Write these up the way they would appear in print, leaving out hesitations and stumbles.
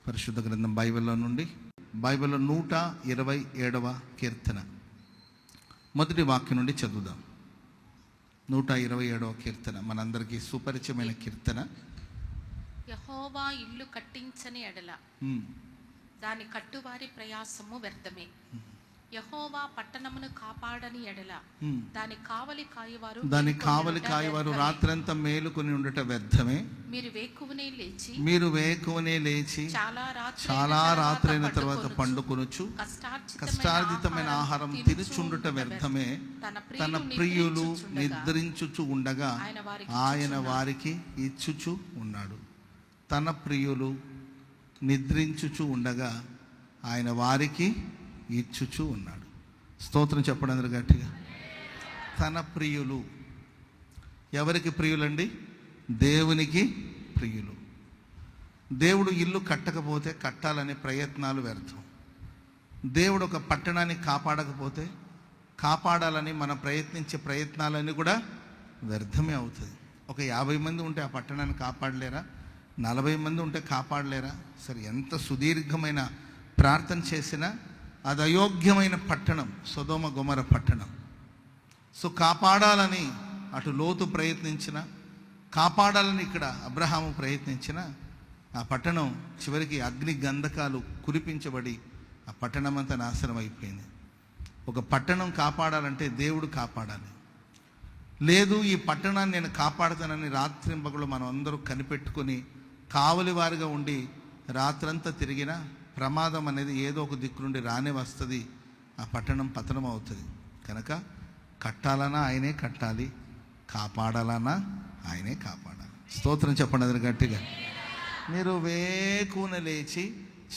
పరిశుద్ధ గ్రంథం బైబిల్లో నుండి, బైబిల్లో 127వ కీర్తన మొదటి వాక్యం నుండి చదువుదాం. 127వ కీర్తన మనందరికీ సుపరిచయమైన కీర్తన. యెహోవా ఇల్లు కట్టించని ఎడల దాని కట్టువారి ప్రయాసము వ్యర్థమే. యెహోవా పట్టణమును కాపాడని ఎడల దాని కావలి కాయవారు రాత్రంతా మేలుకొని ఉండట వ్యర్థమే. మీరు వేకువనే లేచి చాలా రాత్రైన తర్వాత పండుకొనుచు కష్టార్జితమైన ఆహారం తినుచుండుట వ్యర్థమే. తన ప్రియులు నిద్రించుచు ఉండగా ఆయన వారికి ఇచ్చుచు ఉన్నాడు. తన ప్రియులు నిద్రించుచు ఉండగా ఆయన వారికి ఇచ్చుచు ఉన్నాడు. స్తోత్రం చెప్పండి అందరూ గట్టిగా. తన ప్రియులు ఎవరికి ప్రియులండి? దేవునికి ప్రియులు. దేవుడు ఇల్లు కట్టకపోతే కట్టాలనే ప్రయత్నాలు వ్యర్థం. దేవుడు ఒక పట్టణాన్ని కాపాడకపోతే కాపాడాలని మనం ప్రయత్నించే ప్రయత్నాలన్నీ కూడా వ్యర్థమే అవుతుంది. ఒక 50 మంది ఉంటే ఆ పట్టణాన్ని కాపాడలేరా? 40 మంది ఉంటే కాపాడలేరా? సరే, ఎంత సుదీర్ఘమైన ప్రార్థన చేసినా అది అయోగ్యమైన పట్టణం, సొదొమ గొమొర పట్టణం. సో కాపాడాలని అటు లోతు ప్రయత్నించిన, కాపాడాలని ఇక్కడ అబ్రహాము ప్రయత్నించిన, ఆ పట్టణం చివరికి అగ్ని గంధకాలు కురిపించబడి ఆ పట్టణం అంతా నాశనం అయిపోయింది. ఒక పట్టణం కాపాడాలంటే దేవుడు కాపాడాలి. లేదు, ఈ పట్టణాన్ని నేను కాపాడుతానని రాత్రింబగలు మనం అందరూ కనిపెట్టుకొని కావలి వారిగా ఉండి రాత్రంతా తిరిగినా ప్రమాదం అనేది ఏదో ఒక దిక్కు నుండి రానే వస్తుంది. ఆ పట్టణం పతనం అవుతుంది. కనుక కట్టాలన్నా ఆయనే కట్టాలి, కాపాడాలన్నా ఆయనే కాపాడాలి. స్తోత్రం చెప్పండి అది గట్టిగా. మీరు వేకున లేచి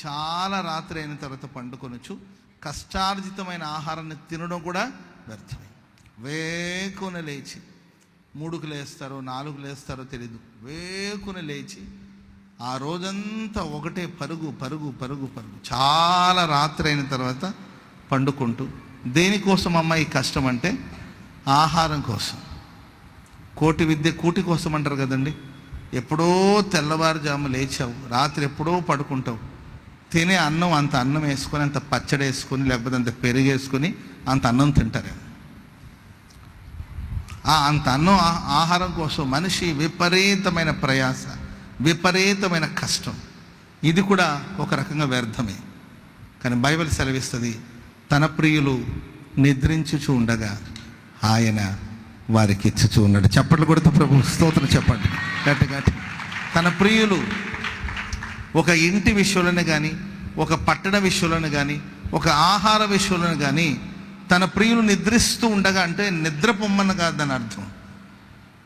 చాలా రాత్రి అయిన తర్వాత పండుకొనొచ్చు కష్టార్జితమైన ఆహారాన్ని తినడం కూడా వ్యర్థమే. వేకున లేచి 3కు లేస్తారో 4కు లేస్తారో తెలీదు, వేకున లేచి ఆ రోజంతా ఒకటే పరుగు పరుగు పరుగు పరుగు, చాలా రాత్రి అయిన తర్వాత పండుకుంటూ. దేనికోసం అమ్మ ఈ కష్టం అంటే? ఆహారం కోసం. కోటి విద్య కూటి కోసం అంటారు కదండి. ఎప్పుడో తెల్లవారుజాము లేచావు, రాత్రి ఎప్పుడో పడుకుంటావు, తినే అన్నం అంత అన్నం వేసుకొని, అంత పచ్చడి వేసుకొని, లేకపోతే అంత పెరుగు వేసుకొని అంత అన్నం తింటారు. అంత అన్నం ఆహారం కోసం మనిషి విపరీతమైన ప్రయాస, విపరీతమైన కష్టం. ఇది కూడా ఒక రకంగా వ్యర్థమే. కానీ బైబిల్ సెలవిస్తుంది, తన ప్రియులు నిద్రించుచు ఉండగా ఆయన వారికి ఇచ్చుచూ ఉన్నాడు. చప్పట్లు కొడుతూ ప్రభు స్తోత్రం చెప్పండి గట్టి గట్టి. తన ప్రియులు ఒక ఇంటి విషయంలోనే కానీ, ఒక పట్టణ విషయంలోనే కానీ, ఒక ఆహార విషయంలోనే కానీ తన ప్రియులు నిద్రిస్తూ ఉండగా అంటే నిద్ర పొమ్మన్న కాదని అర్థం.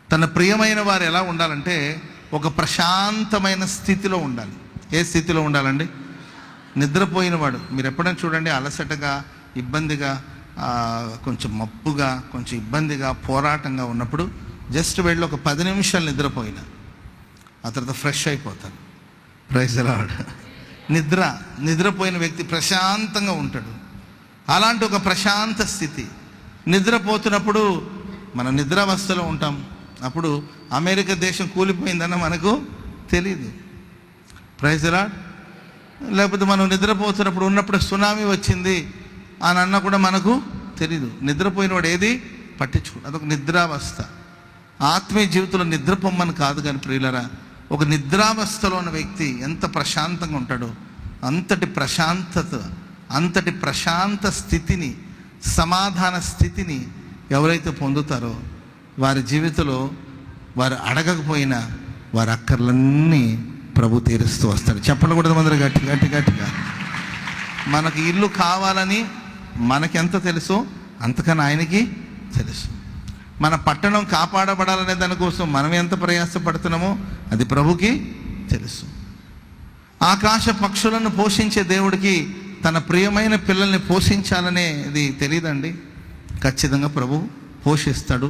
తన ప్రియమైన వారు ఎలా ఉండాలంటే ఒక ప్రశాంతమైన స్థితిలో ఉండాలి. ఏ స్థితిలో ఉండాలండి? నిద్రపోయినవాడు మీరు ఎప్పుడైనా చూడండి, అలసటగా, ఇబ్బందిగా, కొంచెం మప్పుగా, కొంచెం ఇబ్బందిగా, పోరాటంగా ఉన్నప్పుడు జస్ట్ వెళ్ళి ఒక 10 నిమిషాలు నిద్రపోయినా ఆ తర్వాత ఫ్రెష్ అయిపోతారు. Praise the Lord. నిద్రపోయిన వ్యక్తి ప్రశాంతంగా ఉంటాడు. అలాంటి ఒక ప్రశాంత స్థితి. నిద్రపోతున్నప్పుడు మనం నిద్రావస్థలో ఉంటాం. అప్పుడు అమెరికా దేశం కూలిపోయిందన్న మనకు తెలీదు. Praise the Lord. లేకపోతే మనం నిద్రపోతున్నప్పుడు ఉన్నప్పుడు సునామీ వచ్చింది అని అన్న కూడా మనకు తెలీదు. నిద్రపోయినవాడు ఏది పట్టించుకోడు. అదొక నిద్రావస్థ. ఆత్మీయ జీవితంలో నిద్రపోమ్మని కాదు కానీ ప్రియులరా, ఒక నిద్రావస్థలో ఉన్న వ్యక్తి ఎంత ప్రశాంతంగా ఉంటాడో అంతటి ప్రశాంత స్థితిని, సమాధాన స్థితిని ఎవరైతే పొందుతారో వారి జీవితంలో వారు అడగకపోయినా వారి అక్కర్లన్నీ ప్రభు తీరుస్తూ వస్తాడు. చెప్పలు కూడా అందరూ గట్టి గట్టి గట్టిగా. మనకు ఇల్లు కావాలని మనకెంత తెలుసో అంతకన్నా ఆయనకి తెలుసు. మన పట్టణం కాపాడబడాలనే దానికోసం మనం ఎంత ప్రయాసపడుతున్నామో అది ప్రభుకి తెలుసు. ఆకాశ పక్షులను పోషించే దేవుడికి తన ప్రియమైన పిల్లల్ని పోషించాలనేది తెలియదండి. ఖచ్చితంగా ప్రభు పోషిస్తాడు,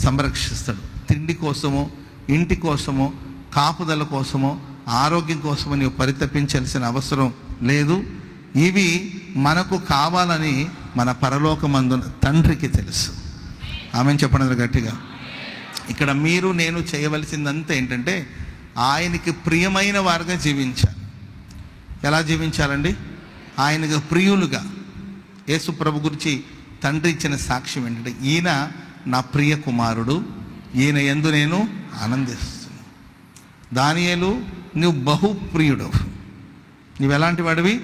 సంరక్షిస్తాడు. తిండి కోసమో, ఇంటి కోసమో, కాపుదల కోసమో, ఆరోగ్యం కోసమో నీవు పరితపించాల్సిన అవసరం లేదు. ఇవి మనకు కావాలని మన పరలోకమందున తండ్రికి తెలుసు. ఆమెను చెప్పండి గట్టిగా. ఇక్కడ మీరు నేను చేయవలసిందంతా ఏంటంటే ఆయనకి ప్రియమైన వారుగా జీవించాలి. ఎలా జీవించాలండి? ఆయనకు ప్రియులుగా. యేసు ప్రభు గురించి తండ్రి ఇచ్చిన సాక్ష్యం ఏంటంటే, ఈయన నా ప్రియ కుమారుడు, ఈయన యందు నేను ఆనందిస్తున్నాను. దానియేలు, నువ్వు బహుప్రియుడవు. నువ్వు ఎలాంటి వాడివి?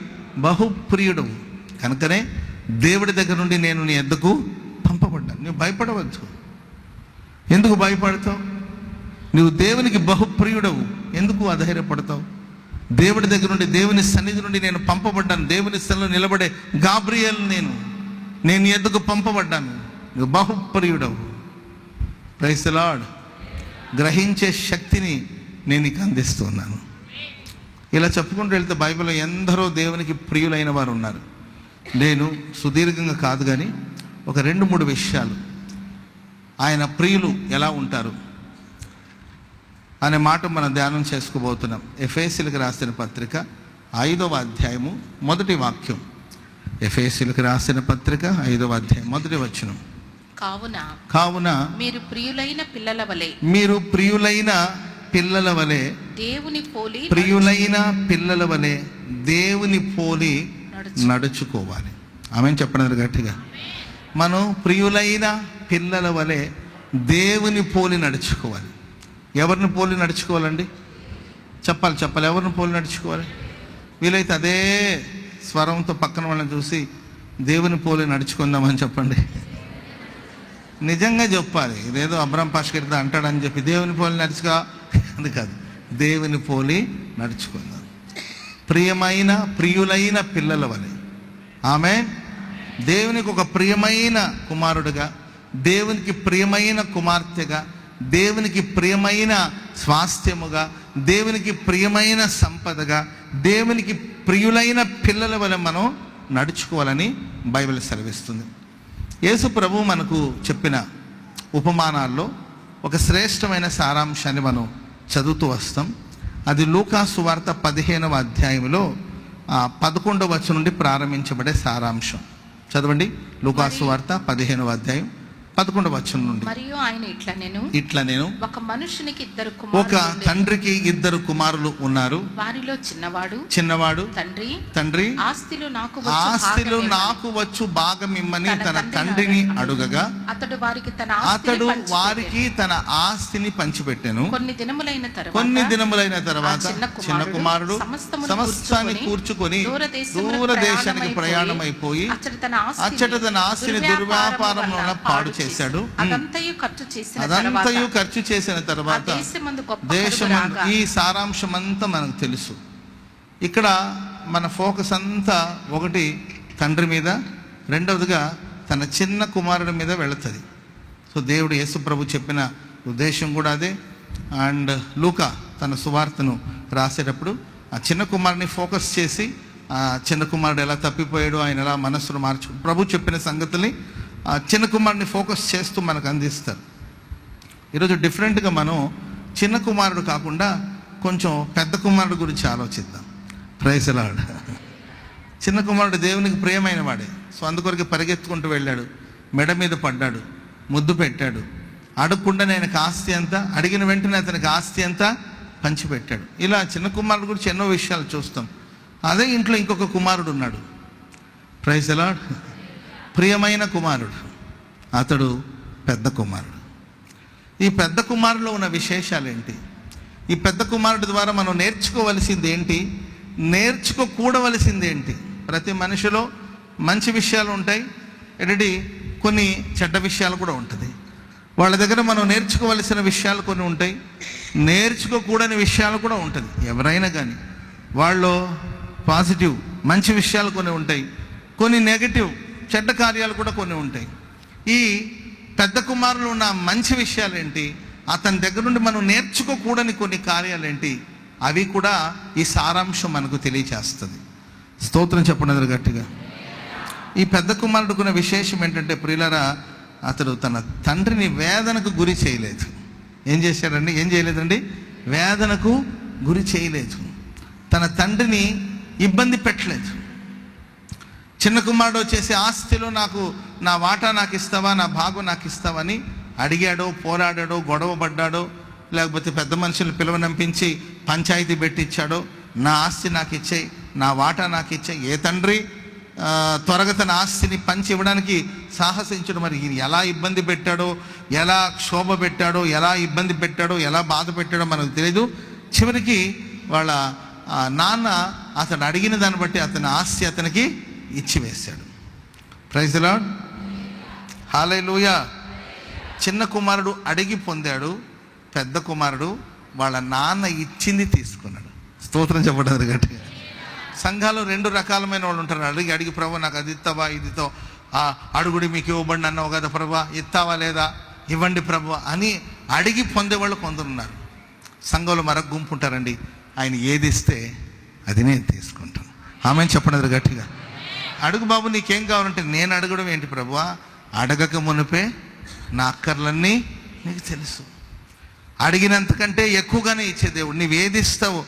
బహుప్రియుడవు. కనుకనే దేవుడి దగ్గర నుండి నేను నీ ఎద్దకు పంపబడ్డాను. నువ్వు భయపడవద్దు. ఎందుకు భయపడతావు? నువ్వు దేవునికి బహుప్రియుడవు, ఎందుకు అధైర్యపడతావు? దేవుడి దగ్గర నుండి, దేవుని సన్నిధి నుండి నేను పంపబడ్డాను. దేవుని స్థలంలో నిలబడే గాబ్రియేల్ నేను నీ ఎద్దకు పంపబడ్డాను. నువ్వు బహుప్రియుడవు. Praise the lord. గ్రహించే శక్తిని నేను నీకు అందిస్తున్నాను. ఇలా చెప్పుకుంటూ వెళ్తే బైబిల్లో ఎందరో దేవునికి ప్రియులైన వారు ఉన్నారు. నేను సుదీర్ఘంగా కాదు కానీ ఒక 2-3 విషయాలు, ఆయన ప్రియులు ఎలా ఉంటారు అనే మాట మనం ధ్యానం చేసుకోబోతున్నాం. ఎఫెసీయులకు రాసిన పత్రిక 5వ అధ్యాయము 1వ వాక్యం. ఎఫెసీయులకు రాసిన పత్రిక 5వ అధ్యాయం 1వ వచనం. కావున మీరు ప్రియులైన పిల్లల వలె దేవుని పోలి నడుచుకోవాలి. ఆమేన్ చెప్పండి గట్టిగా. మనం ప్రియులైన పిల్లల వలె దేవుని పోలి నడుచుకోవాలి. ఎవరిని పోలి నడుచుకోవాలండి? చెప్పాలి. ఎవరిని పోలి నడుచుకోవాలి? వీలైతే అదే స్వరంతో పక్కన వాళ్ళని చూసి దేవుని పోలి నడుచుకుందామని చెప్పండి. నిజంగా చెప్పాలి. ఇదేదో అబ్రాం పాష్కర్తో అంటాడని చెప్పి దేవుని పోలి నడుచుకో అది కాదు. దేవుని పోలి నడుచుకుందాం. ప్రియులైన పిల్లల వలె. ఆమేన్. దేవునికి ఒక ప్రియమైన కుమారుడుగా, దేవునికి ప్రియమైన కుమార్తెగా, దేవునికి ప్రియమైన స్వాస్థ్యముగా, దేవునికి ప్రియమైన సంపదగా, దేవునికి ప్రియులైన పిల్లల వలె మనం నడుచుకోవాలని బైబిల్ సెలవిస్తుంది. యేసు ప్రభు మనకు చెప్పిన ఉపమానాల్లో ఒక శ్రేష్టమైన సారాంశాన్ని మనం చదువుతూ వస్తాం. అది లూకా సువార్త 15వ అధ్యాయంలో 11వ వచనం నుండి ప్రారంభించబడే సారాంశం. చదవండి. లూకా సువార్త 15వ అధ్యాయం 11వ వచనం నుండి. మరియు ఆయన ఇట్లా నేను ఒక మనుషునికి ఒక తండ్రికి 2 కుమారులు ఉన్నారు. వారిలో చిన్నవాడు తండ్రి ఆస్తిలో నాకు వచ్చు భాగం ఇమ్మని తన తండ్రిని అడుగగా అతడు వారికి తన ఆస్తిని పంచిపెట్టెను. కొన్ని దినములైన తర్వాత చిన్న కుమారుడు సమస్తాన్ని కూర్చుకొని దూరదేశానికి ప్రయాణమైపోయి అచ్చట తన ఆస్తిని దుర్వ్యాపారంలో పాడు చేశాడు. అదంతయు ఖర్చు చేసిన తర్వాత దేశమందు. ఈ సారాంశం అంతా మనకు తెలుసు. ఇక్కడ మన ఫోకస్ అంతా ఒకటి తండ్రి మీద, రెండవదిగా తన చిన్న కుమారుడి మీద వెళుతుంది. సో దేవుడు యేసు ప్రభు చెప్పిన ఉద్దేశం కూడా అదే. అండ్ లూకా తన సువార్తను రాసేటప్పుడు ఆ చిన్న కుమారుని ఫోకస్ చేసి, ఆ చిన్న కుమారుడు ఎలా తప్పిపోయాడు, ఆయన ఎలా మనస్సును ప్రభు చెప్పిన సంగతుల్ని ఆ చిన్న కుమారుని ఫోకస్ చేస్తూ మనకు అందిస్తారు. ఈరోజు డిఫరెంట్గా మనం చిన్న కుమారుడు కాకుండా కొంచెం పెద్ద కుమారుడు గురించి ఆలోచిద్దాం. Praise the Lord. చిన్న కుమారుడు దేవునికి ప్రియమైన వాడే. సో అందుకొరకు పరిగెత్తుకుంటూ వెళ్ళాడు, మెడ మీద పడ్డాడు, ముద్దు పెట్టాడు. అడగకుండా ఆయనకు ఆస్తి అంతా, అడిగిన వెంటనే అతనికి ఆస్తి అంతా పంచిపెట్టాడు. ఇలా చిన్న కుమారుడు గురించి ఎన్నో విషయాలు చూస్తాం. అదే ఇంట్లో ఇంకొక కుమారుడు ఉన్నాడు. Praise the Lord. ప్రియమైన కుమారుడు, అతడు పెద్ద కుమారుడు. ఈ పెద్ద కుమారులో ఉన్న విశేషాలు ఏంటి? ఈ పెద్ద కుమారుడు ద్వారా మనం నేర్చుకోవలసింది ఏంటి, నేర్చుకోకూడవలసింది ఏంటి? ప్రతి మనిషిలో మంచి విషయాలు ఉంటాయి, కొన్ని చెడ్డ విషయాలు కూడా ఉంటుంది. వాళ్ళ దగ్గర మనం నేర్చుకోవలసిన విషయాలు కొన్ని ఉంటాయి, నేర్చుకోకూడని విషయాలు కూడా ఉంటుంది. ఎవరైనా కానీ వాళ్ళు పాజిటివ్ మంచి విషయాలు కొన్ని ఉంటాయి, కొన్ని నెగటివ్ చెడ్డ కార్యాలు కూడా కొన్ని ఉంటాయి. ఈ పెద్ద కుమారులు ఉన్న మంచి విషయాలు ఏంటి, అతని దగ్గర నుండి మనం నేర్చుకోకూడని కొన్ని కార్యాలు ఏంటి, అవి కూడా ఈ సారాంశం మనకు తెలియచేస్తుంది. స్తోత్రం చెప్పండి గట్టిగా. ఈ పెద్ద కుమారుడుకున్న విశేషం ఏంటంటే ప్రియులారా, అతడు తన తండ్రిని వేదనకు గురి చేయలేదు. ఏం చేయలేదండి? వేదనకు గురి చేయలేదు. తన తండ్రిని ఇబ్బంది పెట్టలేదు. చిన్న కుమారుడు వచ్చేసి ఆస్తిలో నా వాటా నాకు ఇస్తావా, నా భాగం నాకు ఇస్తావని అడిగాడో, పోరాడాడో, గొడవ పడ్డాడో, లేకపోతే పెద్ద మనుషులు పిలువనంపించి పంచాయతీ పెట్టించాడో, నా ఆస్తి నాకు ఇచ్చేయి, నా వాటా నాకు ఇచ్చే. ఏ తండ్రి త్వరగా తన ఆస్తిని పంచి ఇవ్వడానికి సాహసించడు? మరి ఈయన ఎలా ఇబ్బంది పెట్టాడో, ఎలా క్షోభ పెట్టాడో, ఎలా ఇబ్బంది పెట్టాడో, ఎలా బాధ పెట్టాడో మనకు తెలియదు. చివరికి వాళ్ళ నాన్న అతను అడిగిన దాన్ని బట్టి అతని ఆస్తి అతనికి ఇచ్చివేశాడు. ప్రైజ్ ది లార్డ్, హల్లెలూయా. చిన్న కుమారుడు అడిగి పొందాడు, పెద్ద కుమారుడు వాళ్ళ నాన్న ఇచ్చింది తీసుకున్నాడు. స్తోత్రం చెప్పడం గట్టిగా. సంఘాలు 2 రకాలమైన వాళ్ళు ఉంటారు. అడిగి ప్రభు నాకు అది ఇస్తావా, ఇదితో అడుగుడి మీకు ఇవ్వబడి అన్నావు కదా ప్రభు, ఇస్తావా లేదా, ఇవ్వండి ప్రభు అని అడిగి పొందేవాళ్ళు కొందరున్నారు. సంఘంలో మరొక గుంపు ఉంటారండి, ఆయన ఏది ఇస్తే అది నేను తీసుకుంటాను. ఆమె చెప్పండి గట్టిగా. అడుగు బాబు నీకేం కావాలంటే, నేను అడగడం ఏంటి ప్రభువా, అడగక మునిపే నా అక్కర్లన్నీ నీకు తెలుసు. అడిగినంతకంటే ఎక్కువగానే ఇచ్చే దేవుడు. నీవేది ఇస్తావు,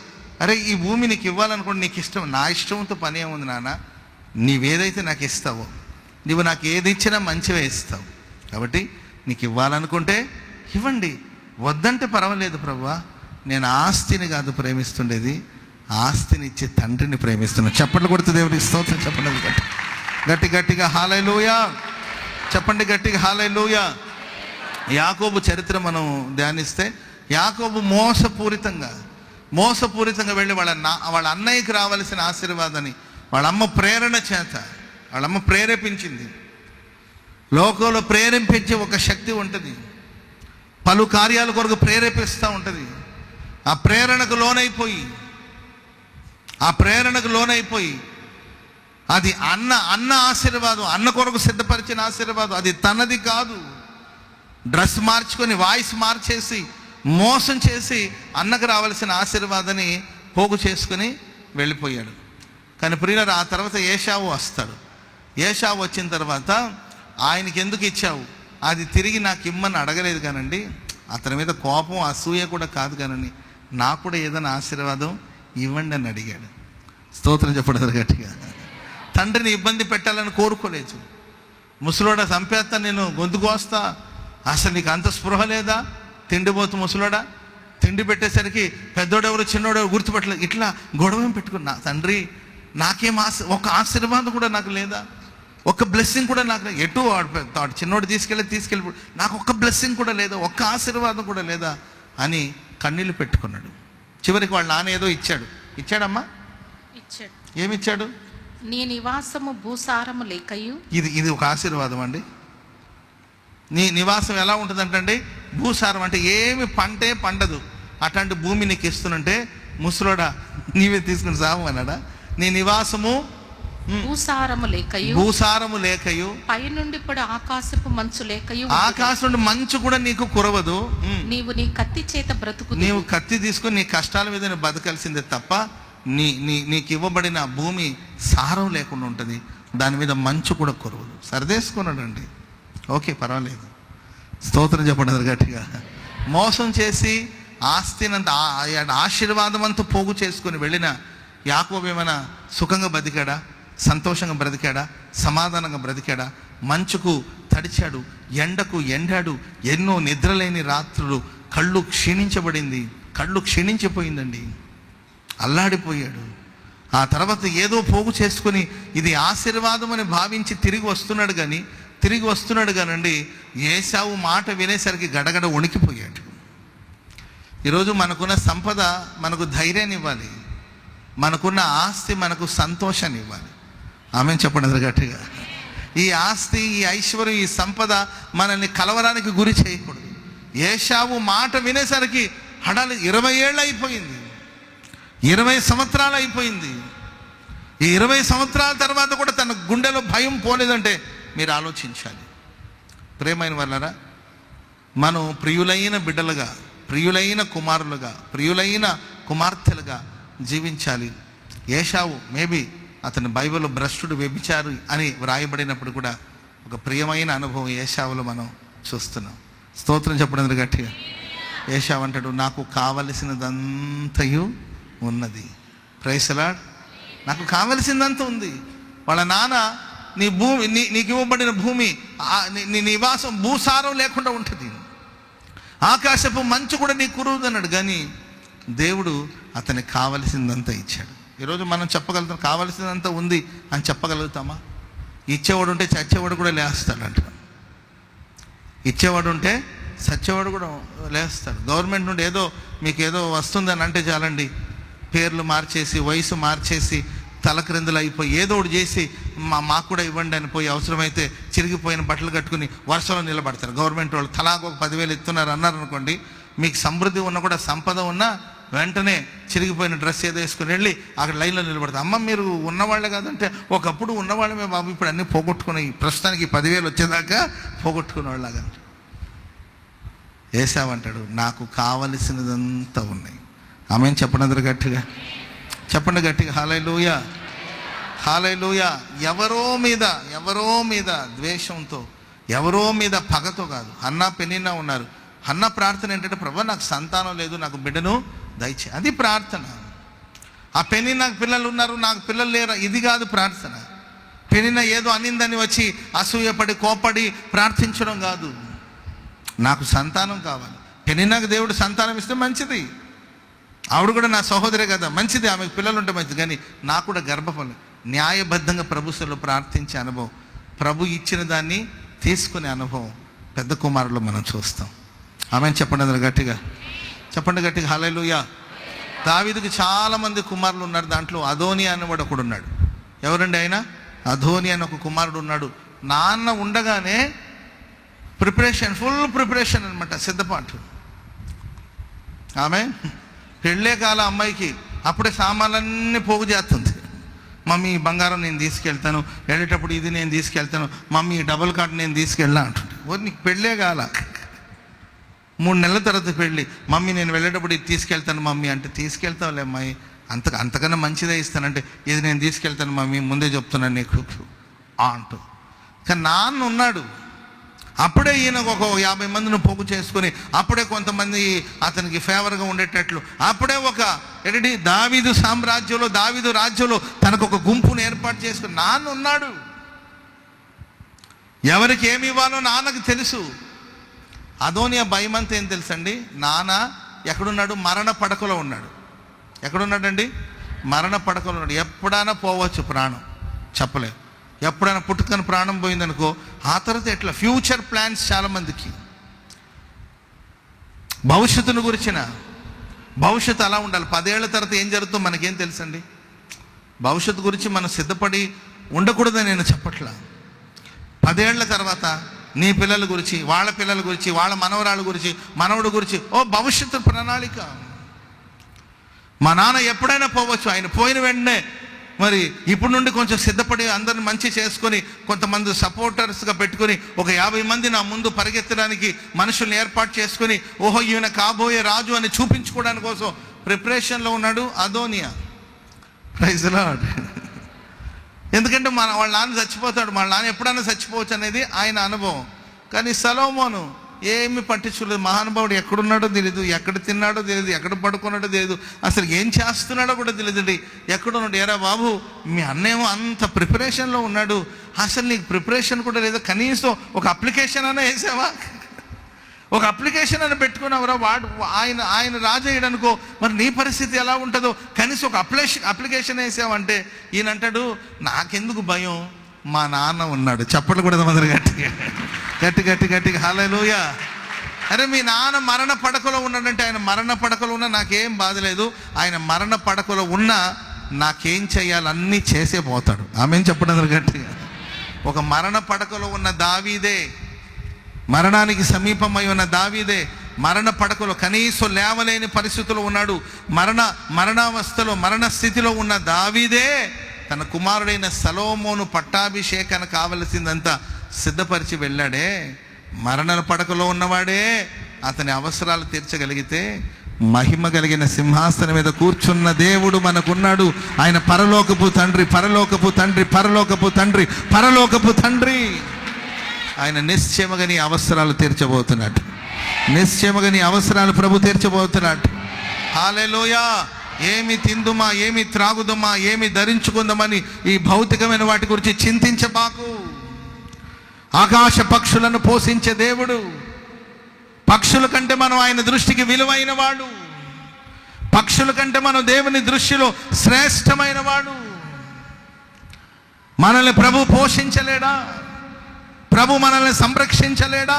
అరే ఈ భూమి నీకు ఇవ్వాలనుకోండి, నీకు ఇష్టం, నా ఇష్టంతో పని ఏముంది నాన్న, నీవేదైతే నాకు ఇస్తావో, నువ్వు నాకు ఏది ఇచ్చినా మంచివే ఇస్తావు, కాబట్టి నీకు ఇవ్వాలనుకుంటే ఇవ్వండి, వద్దంటే పర్వాలేదు ప్రభువా, నేను ఆస్తిని కాదు ప్రేమిస్తుండేది, ఆస్తిని ఇచ్చే తండ్రిని ప్రేమిస్తున్నాను. చప్పట్లు కొడుతూ దేవుడికి స్తోత్రం చెప్పండి గట్టి గట్టిగా హల్లెలూయా చెప్పండి, గట్టిగా హల్లెలూయా. యాకోబు చరిత్ర మనం ధ్యానిస్తే, యాకోబు మోసపూరితంగా వెళ్ళి వాళ్ళ అన్నయ్యకి రావాల్సిన ఆశీర్వాదాన్ని వాళ్ళ అమ్మ ప్రేరణ చేత, వాళ్ళమ్మ ప్రేరేపించింది. లోకంలో ప్రేరేపించే ఒక శక్తి ఉంటుంది, పలు కార్యాల కొరకు ప్రేరేపిస్తూ ఉంటుంది. ఆ ప్రేరణకు లోనైపోయి అది అన్న ఆశీర్వాదం, అన్న కొరకు సిద్ధపరిచిన ఆశీర్వాదం, అది తనది కాదు. డ్రెస్ మార్చుకొని, వాయిస్ మార్చేసి, మోసం చేసి అన్నకు రావాల్సిన ఆశీర్వాదాన్ని పోగు చేసుకుని వెళ్ళిపోయాడు. కానీ ప్రియులారా, ఆ తర్వాత ఏశావు వస్తాడు. ఏశావు వచ్చిన తర్వాత ఆయనకి ఎందుకు ఇచ్చావు, అది తిరిగి నాకు ఇమ్మని అడగలేదు కానండి, అతని మీద కోపం అసూయ కూడా కాదు కానండి, నాకు కూడా ఏదైనా ఆశీర్వాదం ఇవ్వండి అని అడిగాడు. స్తోత్రం చెప్పడం గట్టిగా. తండ్రిని ఇబ్బంది పెట్టాలని కోరుకోలేదు. ముసలోడా చంపేస్తా, నేను గొంతు కోస్తా, అసలు నీకు అంత స్పృహ లేదా, తిండిపోతు ముసలోడా, తిండి పెట్టేసరికి పెద్దోడెవరు చిన్నోడెవరు గుర్తుపట్టలేదు, ఇట్లా గొడవ పెట్టుకున్నా. తండ్రి నాకేం ఒక ఆశీర్వాదం కూడా నాకు లేదా, ఒక్క బ్లెస్సింగ్ కూడా నాకు ఎటు చిన్నోడు తీసుకెళ్ళి నాకు ఒక్క బ్లెస్సింగ్ కూడా లేదా, ఒక్క ఆశీర్వాదం కూడా లేదా అని కన్నీళ్ళు పెట్టుకున్నాడు. చివరికి వాళ్ళ నాన్న ఏదో ఇచ్చాడమ్మా. ఏమిచ్చాడు? నీ నివాసము భూసారము లేకయు. ఇది ఒక ఆశీర్వాదం అండి. నీ నివాసం ఎలా ఉంటుందంటే, భూసారం అంటే ఏమి పంటే పండదు, అట్లాంటి భూమి నీకు ఇస్తున్నంటే, ముసలోడా నీవే తీసుకుని సాము అన్నాడా? నీ నివాసము భూసారము లేకయు పైనుండి ఇప్పుడు ఆకాశపు మంచు లేకయు. ఆకాశం నుండి మంచు కూడా నీకు కురవదు. నీవు నీ కత్తి చేత బ్రతుకు. నీవు కత్తి తీసుకొని నీ కష్టాల మీద నువ్వు బతకాల్సిందే తప్ప, నీకు ఇవ్వబడిన భూమి సారం లేకుండా ఉంటుంది, దాని మీద మంచు కూడా కురవదు. సరిదేసుకున్నాడండి, ఓకే పర్వాలేదు. స్తోత్రం చెప్పండి గట్టిగా. మోసం చేసి ఆస్తినంత ఆశీర్వాదం అంతా పోగు చేసుకుని వెళ్ళిన యాకోబు ఏమైనా సుఖంగా బతికాడా, సంతోషంగా బ్రతికాడా, సమాధానంగా బ్రతికాడా? మంచుకు తడిచాడు, ఎండకు ఎండాడు, ఎన్నో నిద్రలేని రాత్రులు, కళ్ళు క్షీణించిపోయిందండి, అల్లాడిపోయాడు. ఆ తర్వాత ఏదో పోగు చేసుకుని ఇది ఆశీర్వాదం అని భావించి తిరిగి వస్తున్నాడు కానండి, ఏశావు మాట వినేసరికి గడగడ వణికిపోయాడు. ఈరోజు మనకున్న సంపద మనకు ధైర్యాన్ని ఇవ్వాలి, మనకున్న ఆస్తి మనకు సంతోషాన్ని ఇవ్వాలి. ఆమెను చెప్పండి గట్టిగా. ఈ ఆస్తి, ఈ ఐశ్వర్యం, ఈ సంపద మనల్ని కలవరానికి గురి చేయకూడదు. ఏశావు మాట వినేసరికి హడాలి 20 ఏళ్ళు అయిపోయింది, 20 సంవత్సరాలు అయిపోయింది. ఈ 20 సంవత్సరాల తర్వాత కూడా తన గుండెలో భయం పోలేదంటే మీరు ఆలోచించాలి. ప్రేమైన వాళ్ళరా, మనం ప్రియులైన బిడ్డలుగా, ప్రియులైన కుమారులుగా, ప్రియులైన కుమార్తెలుగా జీవించాలి. ఏశావు మేబీ అతని బైబిల్లో భ్రష్టుడు, వ్యభిచారు అని వ్రాయబడినప్పుడు కూడా ఒక ప్రియమైన అనుభవం ఏశావులో మనం చూస్తున్నాం. స్తోత్రం చెప్పడం గట్టిగా. ఏశావు అంటాడు, నాకు కావలసినదంతయు ఉన్నది. Praise the Lord. నాకు కావలసిందంతా ఉంది. వాళ్ళ నాన్న, నీకు ఇవ్వబడిన భూమి, నీ నివాసం భూసారం లేకుండా ఉంటుంది, ఆకాశపు మంచు కూడా నీకు కురువదన్నాడు. కానీ దేవుడు అతనికి కావలసిందంతా ఇచ్చాడు. ఈరోజు మనం చెప్పగలుగుతాం, కావాల్సినంత ఉంది అని చెప్పగలుగుతామా? ఇచ్చేవాడు ఉంటే చచ్చేవాడు కూడా లేస్తాడంట. ఇచ్చేవాడు ఉంటే చచ్చేవాడు కూడా లేస్తాడు. గవర్నమెంట్ నుండి ఏదో మీకు ఏదో వస్తుందని అంటే చాలండి, పేర్లు మార్చేసి వయసు మార్చేసి తలక్రిందులు అయిపోయి ఏదో ఒకటి చేసి మాకు కూడా ఇవ్వండి అని పోయి అవసరమైతే చిరిగిపోయిన బట్టలు కట్టుకుని వరుసలో నిలబడతారు. గవర్నమెంట్ వాళ్ళు తలాకు ఒక 10,000 ఇస్తున్నారు అన్నారు అనుకోండి, మీకు సమృద్ధి ఉన్నా కూడా సంపద ఉన్నా వెంటనే చిరిగిపోయిన డ్రెస్ ఏదో వేసుకుని వెళ్ళి అక్కడ లైన్లో నిలబడతారు. అమ్మ మీరు ఉన్నవాళ్ళే కాదంటే, ఒకప్పుడు ఉన్నవాళ్ళమే బాబు, ఇప్పుడు అన్నీ పోగొట్టుకుని ప్రస్తుతానికి 10,000 వచ్చేదాకా పోగొట్టుకునే వాళ్ళగా. ఏసావంటాడు నాకు కావలసినదంతా ఉన్నాయి. ఆమెను చెప్పండి గట్టిగా, చెప్పండి గట్టిగా, హల్లెలూయా హల్లెలూయా. ఎవరో మీద ద్వేషంతో, ఎవరో మీద పగతో కాదు. హన్నా పెనిన్నా ఉన్నారు. హన్నా ప్రార్థన ఏంటంటే, ప్రభువా నాకు సంతానం లేదు, నాకు బిడ్డను దయచే. అది ప్రార్థన. ఆ పెనిన్నా నాకు పిల్లలు ఉన్నారు, నాకు పిల్లలు లేరు, ఇది కాదు ప్రార్థన. పెనిన్నా ఏదో అనిందని వచ్చి అసూయపడి కోపడి ప్రార్థించడం కాదు. నాకు సంతానం కావాలి. పెనిన్నాకు దేవుడు సంతానం ఇస్తే మంచిది, ఆవిడ కూడా నా సహోదరే కదా, మంచిది, ఆమెకు పిల్లలు ఉంటే మంచిది. కానీ నాకు కూడా గర్భఫలం. న్యాయబద్ధంగా ప్రభుత్వంలో ప్రార్థించే అనుభవం, ప్రభు ఇచ్చిన దాన్ని తీసుకునే అనుభవం పెద్ద కుమారులు మనం చూస్తాం. ఆమెను చెప్పండి అందరూ గట్టిగా, చెప్పండి గట్టిగా, హల్లెలూయా. దావీదుకి చాలామంది కుమారులు ఉన్నారు. దాంట్లో అదోని అనేవాడు ఒకడు ఉన్నాడు. ఎవరండి ఆయన? అదోని అని ఒక కుమారుడు ఉన్నాడు. నాన్న ఉండగానే ప్రిపరేషన్, ఫుల్ ప్రిపరేషన్ అనమాట, సిద్ధపాటు. ఆమె పెళ్ళే కాల అమ్మాయికి అప్పుడే సామాన్లన్నీ పోగు చేస్తుంది. మమ్మీ బంగారం నేను తీసుకెళ్తాను, వెళ్ళేటప్పుడు ఇది నేను తీసుకెళ్తాను, మమ్మీ డబుల్ కార్డు నేను తీసుకెళ్ళా అంటుంది. నీకు పెళ్ళే కాల, 3 నెలల తర్వాత పెళ్ళి. మమ్మీ నేను వెళ్ళేటప్పుడు ఇది తీసుకెళ్తాను మమ్మీ అంటే, తీసుకెళ్తావులే అమ్మాయి, అంతకన్నా మంచిదే ఇస్తానంటే, ఇది నేను తీసుకెళ్తాను మమ్మీ, ముందే చెప్తున్నాను నీకు అంటూ. కానీ నాన్న ఉన్నాడు. అప్పుడే ఈయన ఒక 50 మందిని పోగు చేసుకుని, అప్పుడే కొంతమంది అతనికి ఫేవర్గా ఉండేటట్లు, అప్పుడే దావీదు సామ్రాజ్యంలో, దావీదు రాజ్యంలో తనకు ఒక గుంపును ఏర్పాటు చేసుకుని నాన్న ఉన్నాడు. ఎవరికి ఏమి ఇవ్వాలో నాన్నకు తెలుసు. అదోనియా భయమంతా ఏం తెలుసండి, నాన్న ఎక్కడున్నాడు? మరణ పడకలో ఉన్నాడు. ఎక్కడున్నాడండి? మరణ పడకలో ఉన్నాడు. ఎప్పుడైనా పోవచ్చు ప్రాణం, చెప్పలేదు. ఎప్పుడైనా పుట్టుకని ప్రాణం పోయిందనుకో, ఆ తర్వాత ఎట్లా? ఫ్యూచర్ ప్లాన్స్ చాలామందికి, భవిష్యత్తును గురించిన భవిష్యత్తు అలా ఉండాలి. 10 ఏళ్ల తర్వాత ఏం జరుగుతుందో మనకేం తెలుసండి? భవిష్యత్తు గురించి మనం సిద్ధపడి ఉండకూడదని నేను చెప్పట్లా. 10 ఏళ్ల తర్వాత నీ పిల్లల గురించి, వాళ్ళ పిల్లల గురించి, వాళ్ళ మనవరాళ్ళ గురించి, మనవడు గురించి భవిష్యత్తు ప్రణాళిక. మా నాన్న ఎప్పుడైనా పోవచ్చు. ఆయన పోయిన వెంటనే మరి ఇప్పుడు నుండి కొంచెం సిద్ధపడి అందరిని మంచి చేసుకొని, కొంతమంది సపోర్టర్స్గా పెట్టుకొని, ఒక 50 మంది నా ముందు పరిగెత్తడానికి మనుషుల్ని ఏర్పాటు చేసుకొని, ఓహో ఈయన కాబోయే రాజు అని చూపించుకోవడానికి కోసం ప్రిపరేషన్లో ఉన్నాడు అదోనియా. Praise lord. ఎందుకంటే వాళ్ళ నాన్న చచ్చిపోతాడు, వాళ్ళ నాన్న ఎప్పుడైనా చచ్చిపోవచ్చు అనేది ఆయన అనుభవం. కానీ సొలొమోను ఏమి పట్టించుకోలేదు. మహానుభావుడు ఎక్కడున్నాడో తెలియదు, ఎక్కడ తిన్నాడో తెలియదు, ఎక్కడ పడుకున్నాడో తెలియదు, అసలు ఏం చేస్తున్నాడో కూడా తెలియదండి. ఎక్కడున్నాడు? ఏరా బాబు, మీ అన్నేమో అంత ప్రిపరేషన్లో ఉన్నాడు, అసలు నీకు ప్రిపరేషన్ కూడా లేదు, కనీసం ఒక అప్లికేషన్ అయినా వేసావా? ఒక అప్లికేషన్ అని పెట్టుకున్నావురా? ఆయన రాజు అయ్యాడనుకో, మరి నీ పరిస్థితి ఎలా ఉంటుందో, కనీసం ఒక అప్లికేషన్ వేసావంటే ఈయన అంటాడు, నాకెందుకు భయం, మా నాన్న ఉన్నాడు. చెప్పట్లు కూడా మొదలు గట్టిగా హల్లెలూయా. అరే మీ నాన్న మరణ పడకలో ఉన్నాడంటే, ఆయన మరణ పడకలో ఉన్నా నాకేం బాధ లేదు, ఆయన మరణ పడకలో ఉన్నా నాకేం చేయాలి అన్నీ చేసే పోతాడు. ఆమెను చెప్పడం గట్టిగా. ఒక మరణ పడకలో ఉన్న దావీదే, మరణానికి సమీపమై ఉన్న దావీదే మరణ పడకలో కనీసం లేవలేని పరిస్థితుల్లో ఉన్నాడు. మరణావస్థలో, మరణ స్థితిలో ఉన్న దావీదే తన కుమారుడైన సొలొమోను పట్టాభిషేకానికి కావలసిందంతా సిద్ధపరిచి వెళ్ళాడే. మరణ పడకలో ఉన్నవాడే అతని అవసరాలు తీర్చగలిగితే, మహిమ కలిగిన సింహాసనం మీద కూర్చున్న దేవుడు మనకున్నాడు. ఆయన పరలోకపు తండ్రి, పరలోకపు తండ్రి, పరలోకపు తండ్రి, పరలోకపు తండ్రి. ఆయన నిశ్చయముగా నీ అవసరాలు తీర్చబోతున్నాడు. నిశ్చయముగా నీ అవసరాలు ప్రభు తీర్చబోతున్నాడు. హల్లెలూయా. ఏమి తిందుమా, ఏమి త్రాగుదమా, ఏమి ధరించుకుందామని ఈ భౌతికమైన వాటి గురించి చింతించబాకు. ఆకాశ పక్షులను పోషించే దేవుడు, పక్షుల కంటే మనం ఆయన దృష్టికి విలువైన వాడు. పక్షుల కంటే మనం దేవుని దృష్టిలో శ్రేష్టమైన వాడు. మనల్ని ప్రభు పోషించలేడా? ప్రభు మనల్ని సంరక్షించలేడా?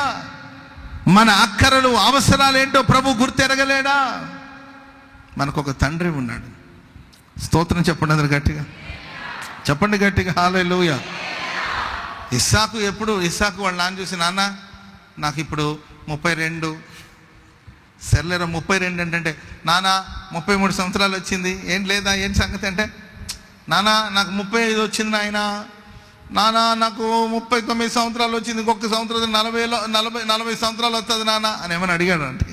మన అక్కరలు అవసరాలు ఏంటో ప్రభు గుర్తెరగలేడా? మనకు ఒక తండ్రి ఉన్నాడు. స్తోత్రం చెప్పండి అందరు గట్టిగా, చెప్పండి గట్టిగా హల్లెలూయా. ఇస్సాకు వాళ్ళ నాన్న చూసి, నాన్న నాకు ఇప్పుడు 32, సర్లేరా 32 ఏంటంటే, నాన్న 33 సంవత్సరాలు వచ్చింది, ఏం లేదా, ఏం సంగతి అంటే, నాన్న నాకు 35 వచ్చింది నాయన, నాన్న నాకు 39 సంవత్సరాలు వచ్చింది, ఇంకొక సంవత్సరం 40 సంవత్సరాలు వస్తుంది నాన్న అని ఏమని అడిగాడు అంటే,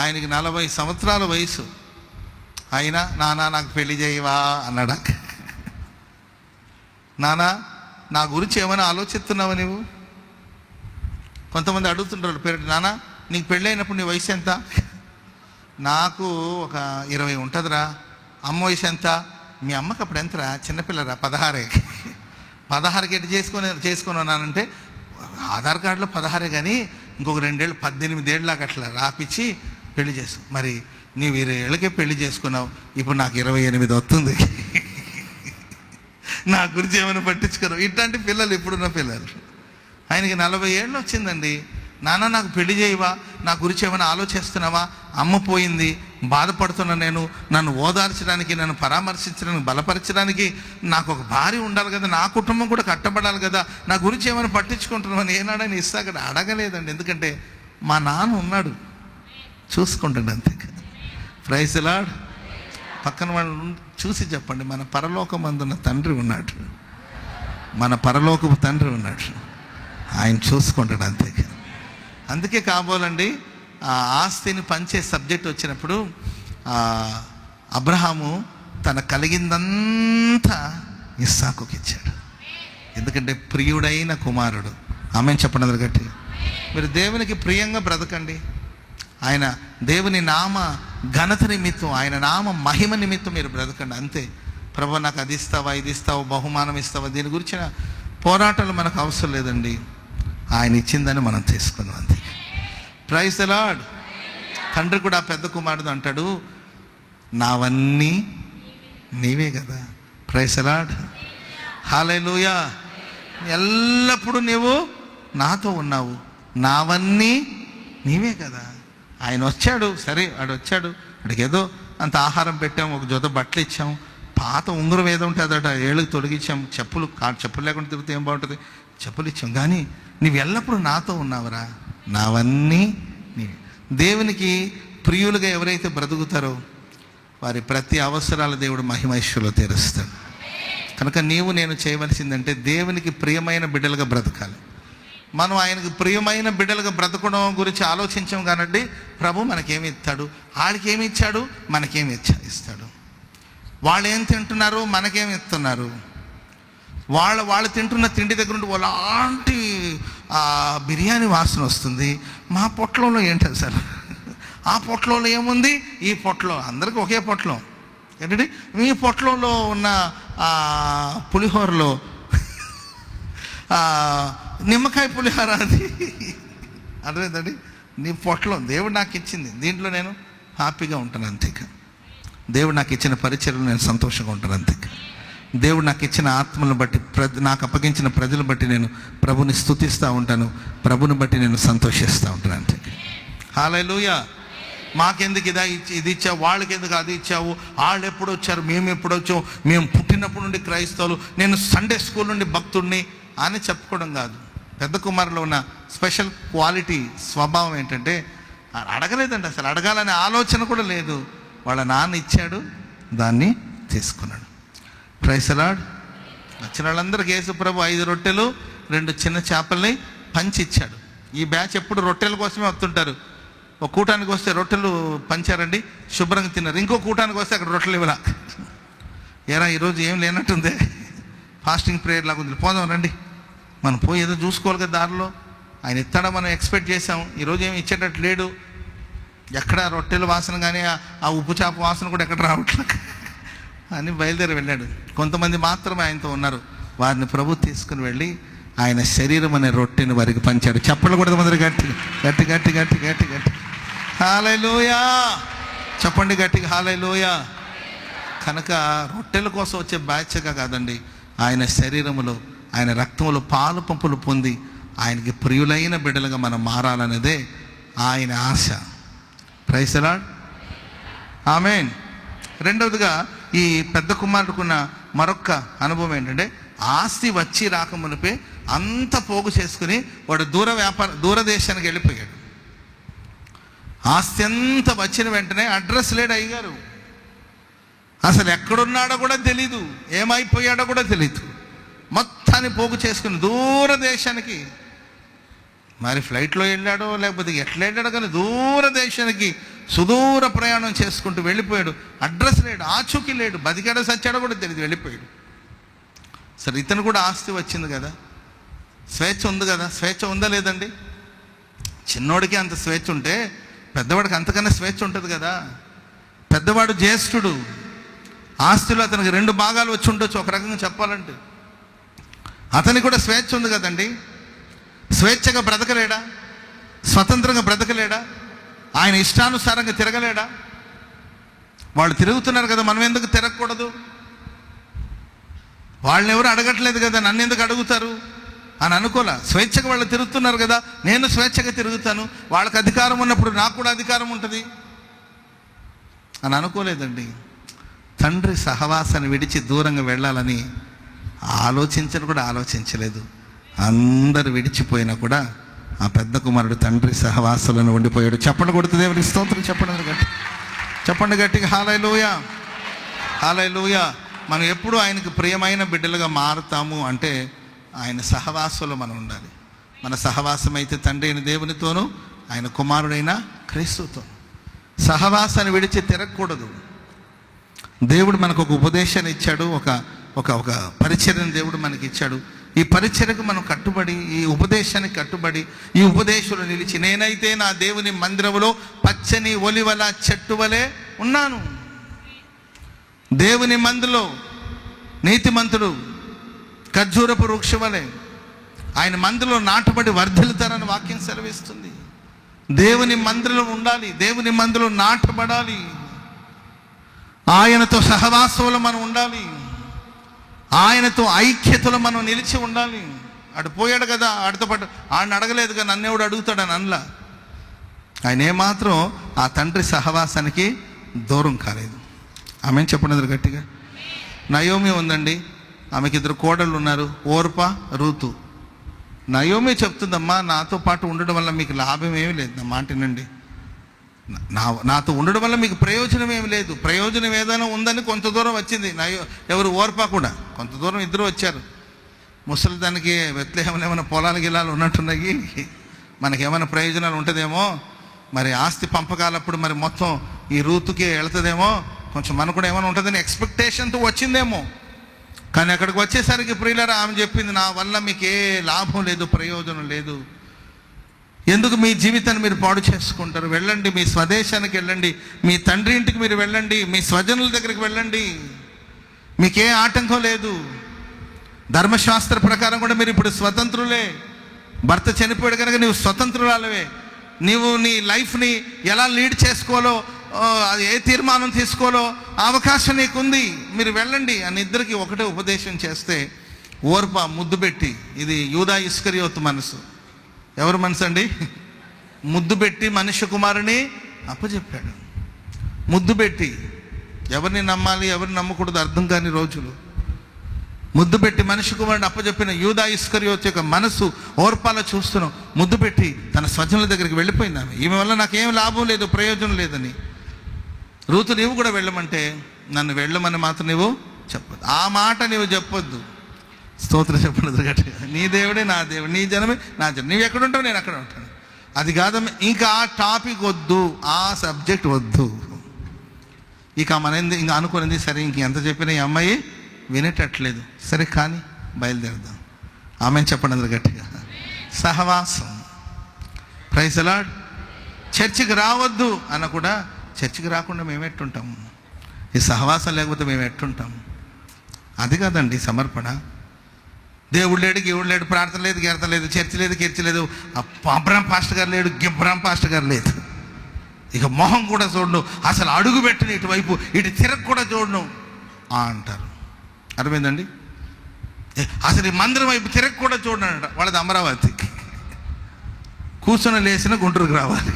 ఆయనకి 40 సంవత్సరాల వయసు అయినా, నాన్న నాకు పెళ్లి చేయవా అన్నాడా? నాన్న నా గురించి ఏమైనా ఆలోచిస్తున్నావా నువ్వు? కొంతమంది అడుగుతుంటారు పేరు, నాన్న నీకు పెళ్ళైనప్పుడు నీ వయసు ఎంత? నాకు ఒక 20 ఉంటుందిరా. అమ్మ వయసు ఎంత? మీ అమ్మకి అప్పుడు ఎంతరా? చిన్నపిల్లరా? 16కి ఎటు చేసుకున్నానంటే, ఆధార్ కార్డులో 16 కానీ ఇంకొక 2 ఏళ్ళు 18 ఏళ్ళలాగా అట్లా రాపిచ్చి పెళ్లి చేసుకో. మరి నీవు 20 ఏళ్ళకే పెళ్లి చేసుకున్నావు, ఇప్పుడు నాకు 28 వస్తుంది, నా గురించి ఏమైనా పట్టించుకోరు. ఇట్లాంటి పిల్లలు ఇప్పుడున్న పిల్లలు. ఆయనకి 40 ఏళ్ళు వచ్చిందండి. నాన్న నాకు పెళ్లి చేయవా, నా గురించి ఏమైనా ఆలోచిస్తున్నావా? అమ్మ పోయింది, బాధపడుతున్నా నేను, నన్ను ఓదార్చడానికి, నన్ను పరామర్శించడానికి, బలపరచడానికి నాకు ఒక భార్య ఉండాలి కదా, నా కుటుంబం కూడా కట్టబడాలి కదా, నా గురించి ఏమైనా పట్టించుకుంటున్నామని ఏనాడని ఇస్తాక అడగలేదండి. ఎందుకంటే మా నాన్న ఉన్నాడు, చూసుకుంటాడు అంతే. Praise the Lord. పక్కన వాళ్ళు చూసి చెప్పండి, మన పరలోకమందున్న తండ్రి ఉన్నాడు, మన పరలోకపు తండ్రి ఉన్నాడు, ఆయన చూసుకుంటాడు అంతే. అందుకే కాబోలండి ఆ ఆస్తిని పంచే సబ్జెక్ట్ వచ్చినప్పుడు అబ్రహాము తన కలిగిందంతా ఇస్సాకుకి ఇచ్చాడు. ఎందుకంటే ప్రియుడైన కుమారుడు. ఆమెను చెప్పండి అందరు గట్టి. మీరు దేవునికి ప్రియంగా బ్రతకండి. ఆయన దేవుని నామ ఘనత నిమిత్తం, ఆయన నామ మహిమ నిమిత్తం మీరు బ్రతకండి అంతే. ప్రభు నాకు అది ఇస్తావా, ఇది ఇస్తావా, బహుమానం ఇస్తావా, దీని గురించిన పోరాటాలు మనకు అవసరం లేదండి. ఆయన ఇచ్చిందని మనం తీసుకుందాం అంతే. Praise the Lord. తండ్రి కూడా పెద్ద కుమారుడు అంటాడు, నావన్నీ నీవే కదా. Praise the Lord. హల్లెలూయా. ఎల్లప్పుడూ నీవు నాతో ఉన్నావు, నావన్నీ నీవే కదా. ఆయన వచ్చాడు, సరే వాడు వచ్చాడు, వాడికి ఏదో అంత ఆహారం పెట్టాము, ఒక జత బట్టలు ఇచ్చాము, పాత ఉంగరం ఏదో ఉంటే అదట ఏళ్ళకి తొలగించాము, చెప్పులు లేకుండా తిరిగితే ఏం బాగుంటుంది, చెప్పులు ఇచ్చాం. కానీ నీవు ఎల్లప్పుడూ నాతో ఉన్నావురా, నావన్నీ నీవే. దేవునికి ప్రియులుగా ఎవరైతే బ్రతుకుతారో వారి ప్రతి అవసరాలు దేవుడు మహిమైశ్వర్లో తీరుస్తాడు. కనుక నీవు నేను చేయవలసిందంటే దేవునికి ప్రియమైన బిడ్డలుగా బ్రతకాలి. మనం ఆయనకు ప్రియమైన బిడ్డలుగా బ్రతకడం గురించి ఆలోచించాం కానండి. ప్రభు మనకేమి ఇస్తాడు, వాళ్ళకి ఏమి ఇచ్చాడు, మనకేమి ఇస్తాడు. వాళ్ళు ఏం తింటున్నారు, మనకేమి ఇస్తున్నారు. వాళ్ళు తింటున్న తిండి దగ్గర నుండి అలాంటి బిర్యానీ వాసన వస్తుంది. మా పొట్లంలో ఏంటది సార్, ఆ పొట్లంలో ఏముంది, ఈ పొట్లం, అందరికీ ఒకే పొట్లం ఏంటండి. మీ పొట్లంలో ఉన్న పులిహోరలో నిమ్మకాయ పులిహోర అది అర్థమైందండి. నీ పొట్లం దేవుడు నాకు ఇచ్చింది, దీంట్లో నేను హ్యాపీగా ఉంటాను అంతే. దేవుడు నాకు ఇచ్చిన పరిచర్యలు నేను సంతోషంగా ఉంటాను అంతే. దేవుడు నాకు ఇచ్చిన ఆత్మలను బట్టి, నాకు అప్పగించిన ప్రజలను బట్టి నేను ప్రభుని స్తుతిస్తూ ఉంటాను, ప్రభుని బట్టి నేను సంతోషిస్తూ ఉంటాను అంతే. హల్లెలూయా. మాకెందుకు ఇది ఇచ్చావు, వాళ్ళకి ఎందుకు అది ఇచ్చావు, వాళ్ళు ఎప్పుడు వచ్చారు, మేము ఎప్పుడు వచ్చాం, మేము పుట్టినప్పటి నుండి క్రైస్తవులు, నేను సండే స్కూల్ నుండి భక్తుడిని అని చెప్పుకోవడం కాదు. పెద్ద కుమారులో ఉన్న స్పెషల్ క్వాలిటీ స్వభావం ఏంటంటే అడగలేదండి, అసలు అడగాలనే ఆలోచన కూడా లేదు. వాళ్ళ నాన్న ఇచ్చాడు, దాన్ని తీసుకున్నాడు. Praise the Lord. వచ్చిన వాళ్ళందరికీ యేసు ప్రభు 5 రొట్టెలు 2 చిన్న చేపల్ని పంచి ఇచ్చాడు. ఈ బ్యాచ్ ఎప్పుడు రొట్టెల కోసమే వస్తుంటారు. ఒక కూటానికి వస్తే రొట్టెలు పంచారండి, శుభ్రంగా తిన్నారు. ఇంకో కూటానికి వస్తే అక్కడ రొట్టెలు ఇవ్వాల. ఏరా ఈరోజు ఏం లేనట్టుందే, ఫాస్టింగ్ ప్రేయర్ లాగా ఉంది, పోదాం రండి, మనం పోయి ఏదో చూసుకోవాలి కదా దారిలో, ఆయన ఇస్తాడా మనం ఎక్స్పెక్ట్ చేసాం, ఈరోజు ఏమి ఇచ్చేటట్టు లేడు, ఎక్కడ రొట్టెల వాసన కానీ ఆ ఉప్పు చేప వాసన కూడా ఎక్కడ రావట్లేదు అని బయలుదేరి వెళ్ళాడు. కొంతమంది మాత్రమే ఆయనతో ఉన్నారు. వారిని ప్రభు తీసుకుని వెళ్ళి ఆయన శరీరం అనే రొట్టెని వారికి పంచాడు. చెప్పలు కూడా మంది గట్టి గట్టి గట్టి గట్టి గట్టి గట్టి హల్లెలూయా. చెప్పండి గట్టిగా హల్లెలూయా. కనుక రొట్టెల కోసం వచ్చే బాధ్యత కాదండి, ఆయన శరీరములో ఆయన రక్తంలో పాలు పంపులు పొంది ఆయనకి ప్రియులైన బిడ్డలుగా మనం మారాలనేదే ఆయన ఆశ. Praise the Lord. ఆమేన్. రెండవదిగా ఈ పెద్ద కుమారుడుకున్న మరొక అనుభవం ఏంటంటే, ఆస్తి వచ్చి రాకమునిపే అంత పోగు చేసుకుని వాడు దూరదేశానికి వెళ్ళిపోయాడు. ఆస్తి అంత వచ్చిన వెంటనే అడ్రస్ లేడు అయ్యగారు. అసలు ఎక్కడున్నాడో కూడా తెలీదు, ఏమైపోయాడో కూడా తెలీదు. మొత్తాన్ని పోగు చేసుకుని దూరదేశానికి, మరి ఫ్లైట్లో వెళ్ళాడో లేకపోతే ఎట్లా వెళ్ళాడో కానీ దూరదేశానికి సుదూర ప్రయాణం చేసుకుంటూ వెళ్ళిపోయాడు. అడ్రస్ లేడు, ఆచూకీ లేడు, బతికాడో సచ్చాడో కూడా తెలియదు, వెళ్ళిపోయాడు. సరే, ఇతను కూడా ఆస్తి వచ్చింది కదా, స్వేచ్ఛ ఉంది కదా. స్వేచ్ఛ ఉందా లేదండి? చిన్నోడికి అంత స్వేచ్ఛ ఉంటే పెద్దవాడికి అంతకన్నా స్వేచ్ఛ ఉంటుంది కదా. పెద్దవాడు జ్యేష్ఠుడు, ఆస్తిలో అతనికి 2 భాగాలు వచ్చి ఉండొచ్చు ఒక రకంగా చెప్పాలంటే. అతనికి కూడా స్వేచ్ఛ ఉంది కదండి. స్వేచ్ఛగా బ్రతకలేడా? స్వతంత్రంగా బ్రతకలేడా? ఆయన ఇష్టానుసారంగా తిరగలేడా? వాళ్ళు తిరుగుతున్నారు కదా, మనం ఎందుకు తిరగకూడదు? వాళ్ళని ఎవరు అడగట్లేదు కదా, నన్ను ఎందుకు అడుగుతారు అని అనుకోలే. స్వేచ్ఛగా వాళ్ళు తిరుగుతున్నారు కదా, నేను స్వేచ్ఛగా తిరుగుతాను, వాళ్ళకి అధికారం ఉన్నప్పుడు నాకు కూడా అధికారం ఉంటుంది అని అనుకోలేదండి. తండ్రి సహవాసాన్ని విడిచి దూరంగా వెళ్ళాలని ఆలోచించను కూడా ఆలోచించలేదు. అందరు విడిచిపోయినా కూడా ఆ పెద్ద కుమారుడు తండ్రి సహవాసాలను ఉండిపోయాడు. చెప్పండి కొడుతు దేవునికి స్తోత్రం. చెప్పండి గట్టిగా హల్లెలూయా, హల్లెలూయా. మనం ఎప్పుడు ఆయనకు ప్రియమైన బిడ్డలుగా మారుతాము అంటే ఆయన సహవాసంలో మనం ఉండాలి. మన సహవాసం అయితే తండ్రి అయిన దేవునితోనూ ఆయన కుమారుడైన క్రీస్తుతో. సహవాసాన్ని విడిచి తిరగకూడదు. దేవుడు మనకు ఒక ఉపదేశాన్ని ఇచ్చాడు, ఒక పరిచర్యను దేవుడు మనకి ఇచ్చాడు. ఈ పరిచర్యకు మనం కట్టుబడి, ఈ ఉపదేశానికి కట్టుబడి, ఈ ఉపదేశంలో నిలిచి, నేనైతే నా దేవుని మందిరములో పచ్చని ఒలివల చెట్టు వలె ఉన్నాను. దేవుని మందిలో నీతిమంతుడు ఖర్జూరపు వృక్షం వలె ఆయన మందిలో నాటుబడి వర్ధిల్లుతారని వాక్యం సెలవిస్తుంది. దేవుని మందిరంలో ఉండాలి, దేవుని మందిలో నాటబడాలి, ఆయనతో సహవాసంలో మనం ఉండాలి, ఆయనతో ఐక్యతలో మనం నిలిచి ఉండాలి. అటు పోయాడు కదా, ఆడితో పాటు ఆయన అడగలేదు కదా, నన్నేవాడు అడుగుతాడని అనలా. ఆయన ఏమాత్రం ఆ తండ్రి సహవాసానికి దూరం కాలేదు. ఆమె చెప్పండి గట్టిగా. నయోమి ఉందండి, ఆమెకి 2 కోడళ్ళు ఉన్నారు, ఓర్పా, రూతు. నయోమి చెప్తుందమ్మా, నాతో పాటు ఉండడం వల్ల మీకు లాభం ఏమీ లేదు, నా మాట వినండి. నాతో ఉండడం వల్ల మీకు ప్రయోజనం ఏమి లేదు. ప్రయోజనం ఏదైనా ఉందని కొంత దూరం వచ్చింది. ఎవరు ఓర్పా కూడా కొంత దూరం, ఇద్దరు వచ్చారు. ముసలి దానికి వ్యత్లేహం ఏమైనా పొలాలు గిలాలు ఉన్నట్టున్నాయి, మనకేమైనా ప్రయోజనాలు ఉంటుందేమో, మరి ఆస్తి పంపకాలప్పుడు మరి మొత్తం ఈ రూతుకి వెళుతుందేమో, కొంచెం మనకు కూడా ఏమైనా ఉంటుందని ఎక్స్పెక్టేషన్తో వచ్చిందేమో. కానీ అక్కడికి వచ్చేసరికి ప్రియులారా, ఆమె చెప్పింది, నా వల్ల మీకు ఏ లాభం లేదు, ప్రయోజనం లేదు. ఎందుకు మీ జీవితాన్ని మీరు పాడు చేసుకుంటారు? వెళ్ళండి, మీ స్వదేశానికి వెళ్ళండి, మీ తండ్రి ఇంటికి మీరు వెళ్ళండి, మీ స్వజనుల దగ్గరికి వెళ్ళండి, మీకే ఆటంకం లేదు. ధర్మశాస్త్ర ప్రకారం కూడా మీరు ఇప్పుడు స్వతంత్రులే. భర్త చనిపోయాడు కనుక నీవు స్వతంత్రురాలవే. నీవు నీ లైఫ్ని ఎలా లీడ్ చేసుకోవాలో, అది ఏ తీర్మానం తీసుకోవాలో అవకాశం నీకుంది, మీరు వెళ్ళండి అని ఇద్దరికి ఒకటే ఉపదేశం చేస్తే, ఓర్పా ముద్దు పెట్టి, ఇది యూదా ఇస్కరియోతు మనసు. ఎవరు మనసు అండి? ముద్దు పెట్టి మనుష్య కుమారుని అప్పచెప్పాడు. ముద్దు పెట్టి, ఎవరిని నమ్మాలి ఎవరిని నమ్మకూడదు అర్థం కాని రోజులు. ముద్దు పెట్టి మనిషి కుమారుని అప్పచెప్పిన యూదా ఇస్కరియోతు యొక్క మనసు ఓర్పాలో చూస్తున్నాం. ముద్దు పెట్టి తన స్వజనుల దగ్గరికి వెళ్ళిపోయింది ఆమె. ఈమె వల్ల నాకేం లాభం లేదు, ప్రయోజనం లేదని. రూతు, నీవు కూడా వెళ్ళమంటే, నన్ను వెళ్ళమని మాత్రం నీవు చెప్పొద్దు, ఆ మాట నీవు చెప్పొద్దు. స్తోత్రం చెప్పండి గట్టిగా. నీ దేవుడే నా దేవుడు, నీ జనమే నా జనం, నీవు ఎక్కడ ఉంటావు నేను అక్కడ ఉంటాను. అది కాదమ్మ, ఇంకా ఆ టాపిక్ వద్దు, ఆ సబ్జెక్ట్ వద్దు. ఇక మనది ఇంకా అనుకున్నది, సరే ఇంక ఎంత చెప్పినా ఈ అమ్మాయి వినేటట్లేదు, సరే కానీ బయలుదేరదాం. ఆమె చెప్పండి అందరు గట్టిగా. సహవాసం. Praise the Lord. చర్చికి రావద్దు అన్న కూడా, చర్చికి రాకుండా మేము ఎట్టుంటాము? ఈ సహవాసం లేకపోతే మేము ఎట్టుంటాము? అది కాదండి సమర్పణ. దేవుడు లేడు, గీవుడు లేడు, ప్రార్థన లేదు, గీర్తన లేదు, చర్చి లేదు, కీర్చి లేదు, అబ్రాం పాస్టర్ గారు లేడు, గిబ్రాం పాస్టర్ గారు లేదు. ఇక మొహం కూడా చూడను, అసలు అడుగు పెట్టను ఇటువైపు, ఇటు తిరగ కూడా చూడను అంటారు. అర్థమైందండి? అసలు ఈ మందిరం వైపు తిరగ కూడా చూడను అంట. వాళ్ళది అమరావతి. కూర్చొని లేచిన గుంటూరుకు రావాలి,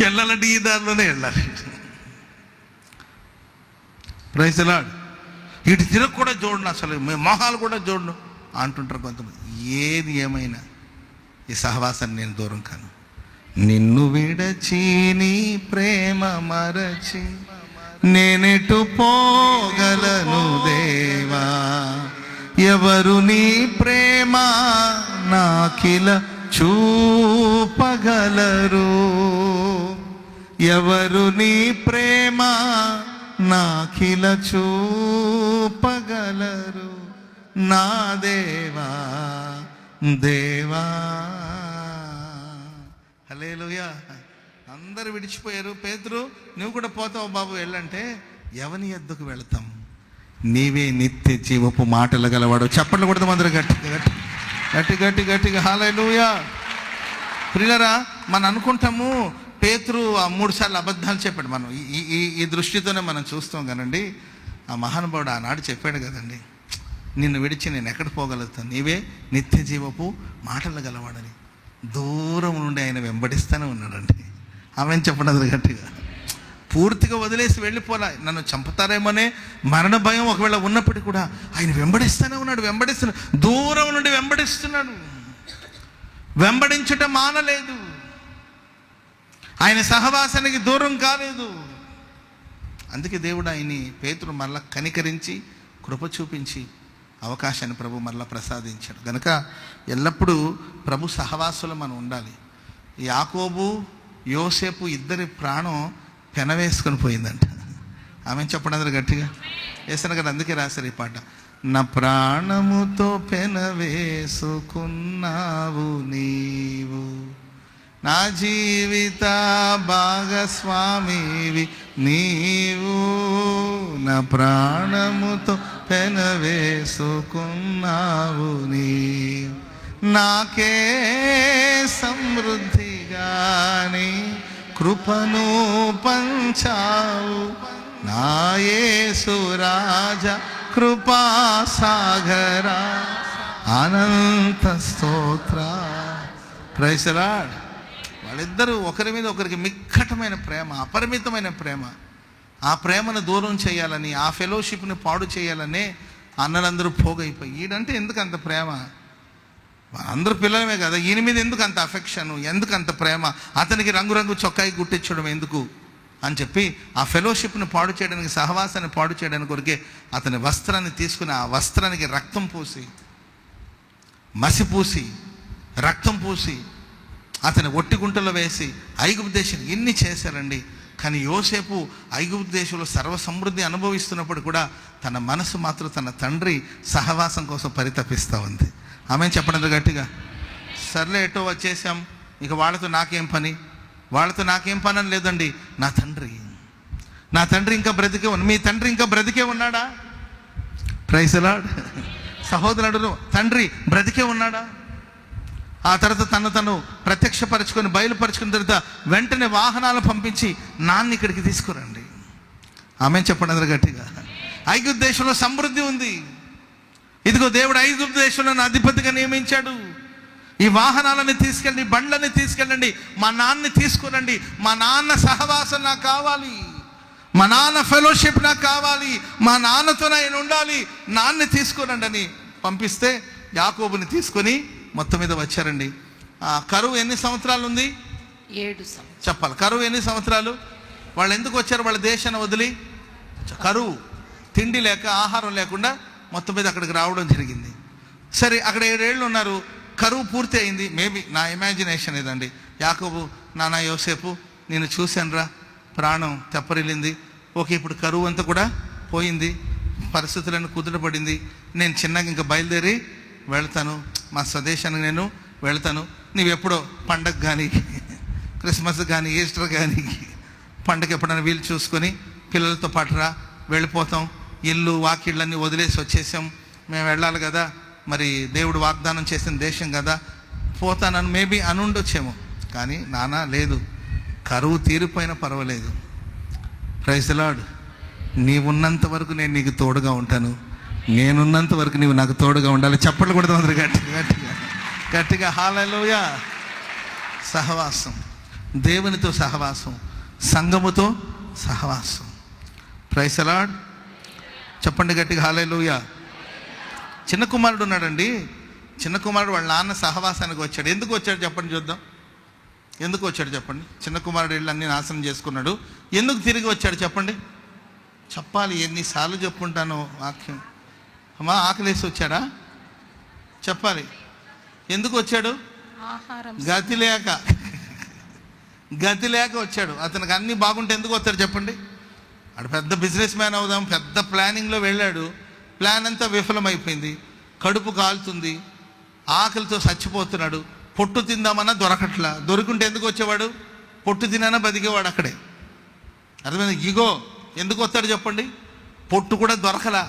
వెళ్ళాలంటే ఈ దారిలోనే వెళ్ళాలి. Praise the Lord. ఇటు తిరగ కూడా చూడను, అసలు మొహాలు కూడా చూడను అంటుంటారు కొంతమంది. ఏది ఏమైనా ఈ సహవాసాన్ని నేను దూరం కాను. నిన్ను విడచి నీ ప్రేమ మరచి నేనెటు పోగలను దేవా, ఎవరు నీ ప్రేమ నాకిల చూపగలరు, ఎవరు నీ ప్రేమ నాకిల చూపగలరు, నా దేవా దేవా. హల్లెలూయా. అందరూ విడిచిపోయారు. పేతురు, నువ్వు కూడా పోతావు బాబు వెళ్ళంటే, ఎవని యొద్దకు వెళతాం? నీవే నిత్య జీవపు మాటలు గలవాడు. చప్పట్లు కొడతాం అందరూ గట్టిగా గట్టి గట్టి గట్టిగా. హల్లెలూయా. ప్రియులారా, మనం అనుకుంటాము పేతురు 3 సార్లు అబద్ధాలు చెప్పాడు. మనం ఈ దృష్టితోనే మనం చూస్తాం కానండి. ఆ మహానుభావుడు ఆనాడు చెప్పాడు కదండి, నిన్ను విడిచి నేను ఎక్కడ పోగలుగుతాను, నీవే నిత్య జీవపు మాటలు గలవాడని. దూరం నుండి ఆయన వెంబడిస్తూనే ఉన్నాడండి. ఆమె చెప్పడం గట్టిగా. పూర్తిగా వదిలేసి వెళ్ళిపోలా, నన్ను చంపుతారేమోనే మరణ భయం ఒకవేళ ఉన్నప్పటికీ కూడా ఆయన వెంబడిస్తూనే ఉన్నాడు. దూరం నుండి వెంబడిస్తున్నాడు. వెంబడించటం మానలేదు. ఆయన సహవాసానికి దూరం కాలేదు. అందుకే దేవుడు ఆయన్ని, పేతురు మరలా కనికరించి కృప చూపించి అవకాశాన్ని ప్రభు మరలా ప్రసాదించాడు. కనుక ఎల్లప్పుడూ ప్రభు సహవాసంలో మనం ఉండాలి. యాకోబు యోసేపు ఇద్దరి ప్రాణం పెనవేసుకొని పోయిందంట. ఆమె చెప్పడం అందరూ గట్టిగా వేసాను కదా. అందుకే రాశారు ఈ పాట, నా ప్రాణముతో పెనవేసుకున్నావు నీవు, నా జీవిత భాగస్వామివి నీవు, నా ప్రాణముతో పెనవేసుకున్నావు నీవు, నాకే సమృద్ధిగాని కృపను పంచావు, నా యేసు రాజా కృపాసాగరా అనంత స్తోత్ర. Praise the Lord. వాళ్ళిద్దరూ ఒకరి మీద ఒకరికి మిక్కటమైన ప్రేమ, అపరిమితమైన ప్రేమ. ఆ ప్రేమను దూరం చేయాలని, ఆ ఫెలోషిప్ని పాడు చేయాలనే అన్నలందరూ పోగైపోయి, ఈడంటే ఎందుకు అంత ప్రేమ, అందరూ పిల్లలమే కదా, ఈయన మీద ఎందుకు అంత అఫెక్షన్, ఎందుకు అంత ప్రేమ, అతనికి రంగురంగు చొక్కాయి గుట్టించడం ఎందుకు అని చెప్పి ఆ ఫెలోషిప్ని పాడు చేయడానికి, సహవాసాన్ని పాడు చేయడానికి కొరికే అతని వస్త్రాన్ని తీసుకుని ఆ వస్త్రానికి రక్తం పూసి, మసి పూసి, రక్తం పూసి అతని ఒట్టి గుంటలో వేసి ఐగుప్తు దేశం ఇన్ని చేశారండి. కానీ యోసేపు ఐగుప్తు దేశంలో సర్వసమృద్ధి అనుభవిస్తున్నప్పుడు కూడా తన మనసు మాత్రం తన తండ్రి సహవాసం కోసం పరితపిస్తూ ఉంది. ఆమె చెప్పడం గట్టిగా. సర్లే ఎటో వచ్చేసాం, ఇక వాళ్ళతో నాకేం పని, వాళ్ళతో నాకేం పని అని లేదండి. నా తండ్రి ఇంకా బ్రతికే ఉన్నాడు. మీ తండ్రి ఇంకా బ్రతికే ఉన్నాడా? Praise the Lord. సహోదరుడు, తండ్రి బ్రతికే ఉన్నాడా? ఆ తర్వాత తను ప్రత్యక్షపరచుకొని బయలుపరుచుకున్న తర్వాత వెంటనే వాహనాలు పంపించి నాన్న ఇక్కడికి తీసుకురండి. ఆమె చెప్పడం గట్టిగా. ఐగుప్తు దేశంలో సమృద్ధి ఉంది. ఇదిగో దేవుడు ఐగుప్తు దేశంలో అధిపతిగా నియమించాడు. ఈ వాహనాలని తీసుకెళ్ళండి, బండ్లని తీసుకెళ్ళండి, మా నాన్నని తీసుకురండి, మా నాన్న సహవాసం నాకు కావాలి, మా నాన్న ఫెలోషిప్ నాకు కావాలి, మా నాన్నతో నేను ఉండాలి, నాన్నని తీసుకురండి అని పంపిస్తే యాకోబుని తీసుకొని మొత్తం మీద వచ్చారండి. కరువు ఎన్ని సంవత్సరాలు ఉంది? 7 సంవత్సరాలు. చెప్పాలి, కరువు ఎన్ని సంవత్సరాలు? వాళ్ళు ఎందుకు వచ్చారు? వాళ్ళ దేశాన్ని వదిలి కరువు, తిండి లేక, ఆహారం లేకుండా మొత్తం మీద అక్కడికి రావడం జరిగింది. సరే, అక్కడ 7 ఏళ్ళు ఉన్నారు. కరువు పూర్తి అయింది. మేబీ నా ఇమాజినేషన్ ఇదండి. యాకోబు, నాన్న యోసేపు, నేను చూశానురా, ప్రాణం తెప్పరిల్లింది. ఓకే, ఇప్పుడు కరువు అంతా కూడా పోయింది, పరిస్థితులను కుదుటపడింది, నేను చిన్నగా ఇంకా బయలుదేరి వెళ్తాను, మా స్వదేశానికి నేను వెళ్తాను. నీవెప్పుడో పండగ కానీ, క్రిస్మస్ కానీ, ఈస్టర్ కానీ, పండగ ఎప్పుడైనా వీలు చూసుకొని పిల్లలతో పాటు రా, వెళ్ళిపోతాం. ఇల్లు వాకిళ్ళన్నీ వదిలేసి వచ్చేసాం, మేము వెళ్ళాలి కదా, మరి దేవుడు వాగ్దానం చేసిన దేశం కదా, పోతానని మేబీ అనుండొచ్చేమో. కానీ నాన్న లేదు, కరువు తీరిపోయినా పర్వాలేదు. Praise the lord. నీవున్నంత వరకు నేను నీకు తోడుగా ఉంటాను, నేనున్నంత వరకు నీవు నాకు తోడుగా ఉండాలి. చప్పట్లు కొడతాం అందరూ గట్టిగా గట్టిగా గట్టిగా. హల్లెలూయా. సహవాసం, దేవునితో సహవాసం, సంఘముతో సహవాసం. Praise the Lord. చెప్పండి గట్టిగా హల్లెలూయా. చిన్న కుమారుడు ఉన్నాడండి. చిన్న కుమారుడు వాళ్ళ నాన్న సహవాసానికి వచ్చాడు. ఎందుకు వచ్చాడు చెప్పండి చూద్దాం. ఎందుకు వచ్చాడు చెప్పండి. చిన్న కుమారుడు ఇళ్ళు అన్నీ నాశనం చేసుకున్నాడు. ఎందుకు తిరిగి వచ్చాడు చెప్పండి. చెప్పాలి, ఎన్నిసార్లు చెప్పుంటాను వాక్యం. అమ్మా ఆకలేసి వచ్చాడా? చెప్పాలి. ఎందుకు వచ్చాడు? ఆహారం. గతి లేక వచ్చాడు. అతనికి అన్నీ బాగుంటే ఎందుకు వచ్చాడు చెప్పండి. అటు పెద్ద బిజినెస్ మ్యాన్ అవుదాం పెద్ద ప్లానింగ్లో వెళ్ళాడు. ప్లాన్ అంతా విఫలమైపోయింది. కడుపు కాలుతుంది, ఆకలితో చచ్చిపోతున్నాడు. పొట్టు తిందామన్నా దొరకట్లా. దొరికింటే ఎందుకు వచ్చేవాడు? పొట్టు తినైనా బతికేవాడు అక్కడే. అర్థమైంది? ఇగో ఎందుకు వస్తాడు చెప్పండి. పొట్టు కూడా దొరకలా,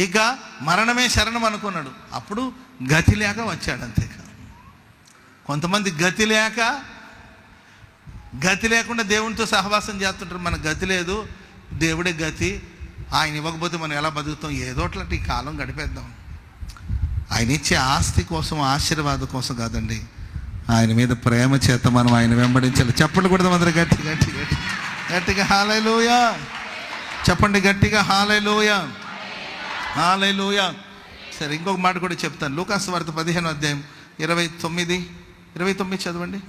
ఇక మరణమే శరణం అనుకున్నాడు. అప్పుడు గతి లేక వచ్చాడు. అంతే. కొంతమంది గతి లేకుండా దేవునితో సహవాసం చేస్తుంటారు. మనకు గతి లేదు, దేవుడే గతి, ఆయన ఇవ్వకపోతే మనం ఎలా బతుకుతాం, ఏదో అట్లాంటి ఈ కాలం గడిపేద్దాం. ఆయన ఇచ్చే ఆస్తి కోసం, ఆశీర్వాదం కోసం కాదండి, ఆయన మీద ప్రేమ చేత మనం ఆయన వెంబడించాలి. చెప్పండి కూడా అందరూ గట్టి గట్టి గట్టి గట్టిగా హల్లెలూయా. చెప్పండి గట్టిగా హల్లెలూయా. హల్లెలూయా. సరే, ఇంకొక మాట కూడా చెప్తాను. లూకాసు వార్త 15వ అధ్యాయం 29 చదవండి.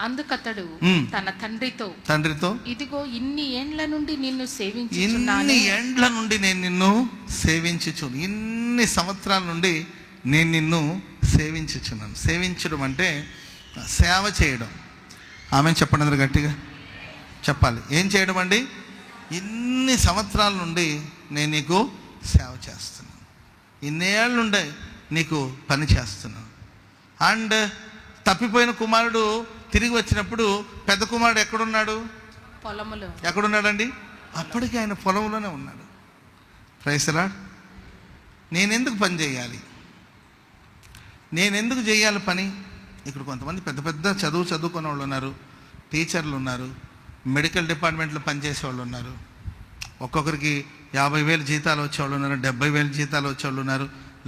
అందుకతడు తన తండ్రితో ఇదిగో ఇన్ని ఏండ్ల నుండి నిన్ను సేవించుచున్నాను. ఇన్ని సంవత్సరాల నుండి నేను నిన్ను సేవించుచున్నాను. సేవించడం అంటే సేవ చేయడం. ఆమె చెప్పండి అందరూ గట్టిగా చెప్పాలి. ఏం చేయడం అండి? ఇన్ని సంవత్సరాల నుండి నేను నీకు సేవ చేస్తున్నాను, ఇన్నేళ్ళ నుండి నీకు పని చేస్తున్నాను. అండ్ తప్పిపోయిన కుమారుడు తిరిగి వచ్చినప్పుడు పెద్ద కుమారుడు ఎక్కడున్నాడు? పొలములో. ఎక్కడున్నాడండి? అప్పటికి ఆయన పొలంలోనే ఉన్నాడు. Praise the Lord. నేనెందుకు పని చేయాలి? నేనెందుకు చేయాలి పని? ఇక్కడ కొంతమంది పెద్ద పెద్ద చదువుకున్న వాళ్ళు ఉన్నారు, టీచర్లు ఉన్నారు, మెడికల్ డిపార్ట్మెంట్లో పనిచేసే వాళ్ళు ఉన్నారు. ఒక్కొక్కరికి 50,000 జీతాలు వచ్చేవాళ్ళు ఉన్నారు, 70,000 జీతాలు వచ్చేవాళ్ళు ఉన్నారు,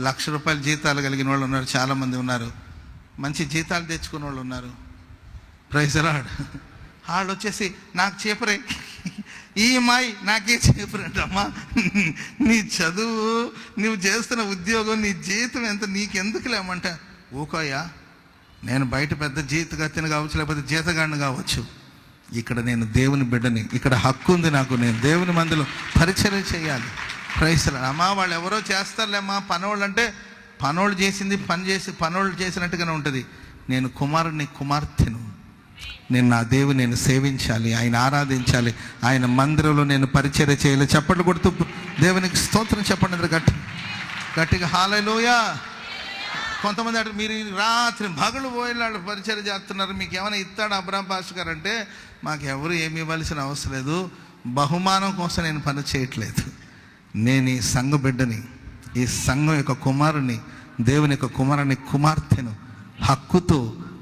₹1,00,000 జీతాలు కలిగిన వాళ్ళు ఉన్నారు, చాలామంది ఉన్నారు. మంచి జీతాలు తెచ్చుకున్న వాళ్ళు ఉన్నారు. Praise the Lord. వాళ్ళు వచ్చేసి నాకు చేపరే, ఈ మాయి నాకే చేపరేంటమ్మా, నీ చదువు, నువ్వు చేస్తున్న ఉద్యోగం, నీ జీతం ఎంత, నీకెందుకు లేమంట. ఊకోయా, నేను బయట పెద్ద జీతగతిని కావచ్చు, లేకపోతే జీతగాడిని కావచ్చు, ఇక్కడ నేను దేవుని బిడ్డని, ఇక్కడ హక్కు ఉంది నాకు, నేను దేవుని మందిలో పరిచర్య చేయాలి. Praise the Lord. అమ్మా వాళ్ళు ఎవరో చేస్తారులేమ్మా పనోళ్ళు అంటే, పనోళ్ళు చేసింది పనోళ్ళు చేసినట్టుగానే ఉంటుంది. నేను కుమారుని కుమార్తెను, నేను నా దేవుని నేను సేవించాలి, ఆయన ఆరాధించాలి, ఆయన మందిరంలో నేను పరిచర్య చేయాలి. చప్పట్లు కొడుతూ దేవునికి స్తోత్రం చెప్పండి గట్టిగా హల్లెలూయా. కొంతమంది అంటే మీరు రాత్రి పగలు పోయేలాడు పరిచర్య చేస్తున్నారు, మీకు ఏమైనా ఇస్తాడు అబ్రాం పాస్టర్ గారు అంటే, మాకు ఎవరు ఏమి ఇవ్వాల్సిన అవసరం లేదు, బహుమానం కోసం నేను పని చేయట్లేదు. నేను ఈ సంఘ బిడ్డని, ఈ సంఘం యొక్క కుమారుని, దేవుని యొక్క కుమార్తెను,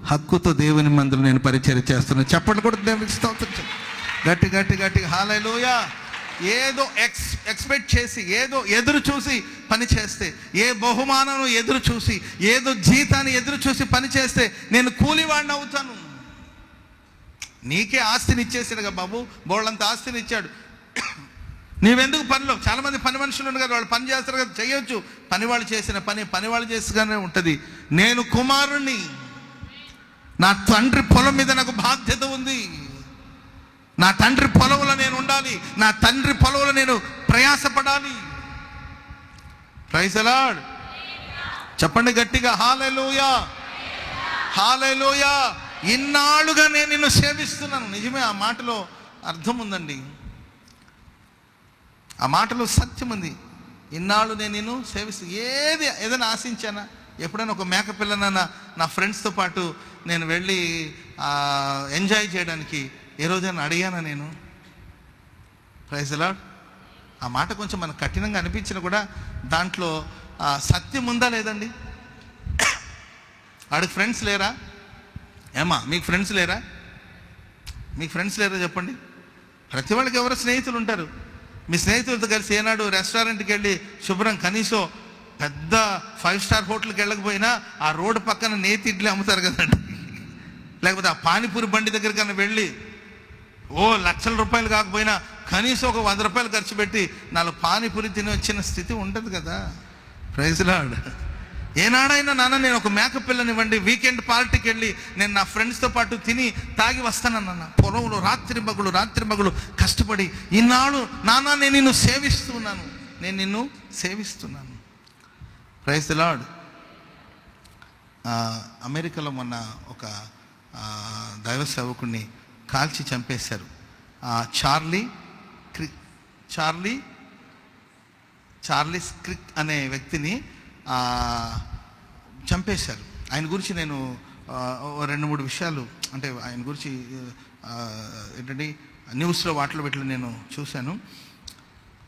హక్కుతో దేవుని మందులు నేను పరిచర్య చేస్తున్నాను. చప్పట్లు కూడా దేవునికి స్తోత్రం. గట్టి హల్లెలూయా. ఏదో ఎక్స్పెక్ట్ చేసి, ఏదో ఎదురు చూసి పని చేస్తే, ఏ బహుమానం ఎదురు చూసి, ఏదో జీతాన్ని ఎదురు చూసి పని చేస్తే నేను కూలివాడిని అవుతాను. నీకే ఆస్తిని ఇచ్చేసాడుగా బాబు, బోళ్ళంత ఆస్తిని ఇచ్చాడు, నీవెందుకు పనిలో. చాలామంది పని మనుషులు ఉన్నారు కదా, వాళ్ళు పని చేస్తారు కదా, చేయొచ్చు. పనివాళ్ళు చేసిన పనివాళ్ళు చేసుగానే ఉంటుంది. నేను కుమారుణ్ణి, నా తండ్రి పొలం మీద నాకు బాధ్యత ఉంది, నా తండ్రి పొలంలో నేను ఉండాలి, నా తండ్రి పొలంలో నేను ప్రయాసపడాలి. Praise the Lord. చెప్పండి గట్టిగా హల్లెలూయా. హల్లెలూయా. ఇన్నాళ్ళుగా నేను నిన్ను సేవిస్తున్నాను. నిజమే, ఆ మాటలో అర్థం ఉందండి, ఆ మాటలో సత్యం ఉంది. ఇన్నాళ్ళు నేను నిన్ను సేవిస్తాను. ఏదైనా ఆశించానా? ఎప్పుడైనా ఒక మేకపిల్లనైనా నా ఫ్రెండ్స్తో పాటు నేను వెళ్ళి ఎంజాయ్ చేయడానికి ఏ రోజైనా అడిగానా నేను? Praise the Lord. ఆ మాట కొంచెం మనకు కఠినంగా అనిపించినా కూడా దాంట్లో సత్యం ఉందా లేదండి? ఆడికి ఫ్రెండ్స్ లేరా? ఏమా మీకు ఫ్రెండ్స్ లేరా? మీకు ఫ్రెండ్స్ లేరో చెప్పండి? ప్రతి వాళ్ళకి ఎవరో స్నేహితులు ఉంటారు. మీ స్నేహితులతో కలిసి ఏనాడు రెస్టారెంట్కి వెళ్ళి శుభ్రం కనీసం పెద్ద 5 స్టార్ హోటల్కి వెళ్ళకపోయినా ఆ రోడ్డు పక్కన నేతి ఇడ్లీ అమ్ముతారు కదండి, లేకపోతే ఆ పానీపూరి బండి దగ్గరికన్నా వెళ్ళి లక్షల రూపాయలు కాకపోయినా కనీసం ఒక 100 రూపాయలు ఖర్చు పెట్టి 4 పానీపూరి తిని వచ్చిన స్థితి ఉంటుంది కదా. Praise Lord. ఏనాడైనా నాన్న నేను ఒక మేకప్ పిల్లనివ్వండి, వీకెండ్ పార్టీకి వెళ్ళి నేను నా ఫ్రెండ్స్తో పాటు తిని తాగి వస్తానన్న. పొలంలో రాత్రి మగులు కష్టపడి ఈనాడు నాన్న నేను నిన్ను సేవిస్తున్నాను. Praise lord. అమెరికాలో మొన్న ఒక దైవ సేవకుడిని కాల్చి చంపేశారు. చార్లీస్ క్రిక్ అనే వ్యక్తిని చంపేశారు. ఆయన గురించి నేను 2-3 విషయాలు, అంటే ఆయన గురించి ఏంటంటే న్యూస్లో వాటిలో పెట్టి నేను చూశాను.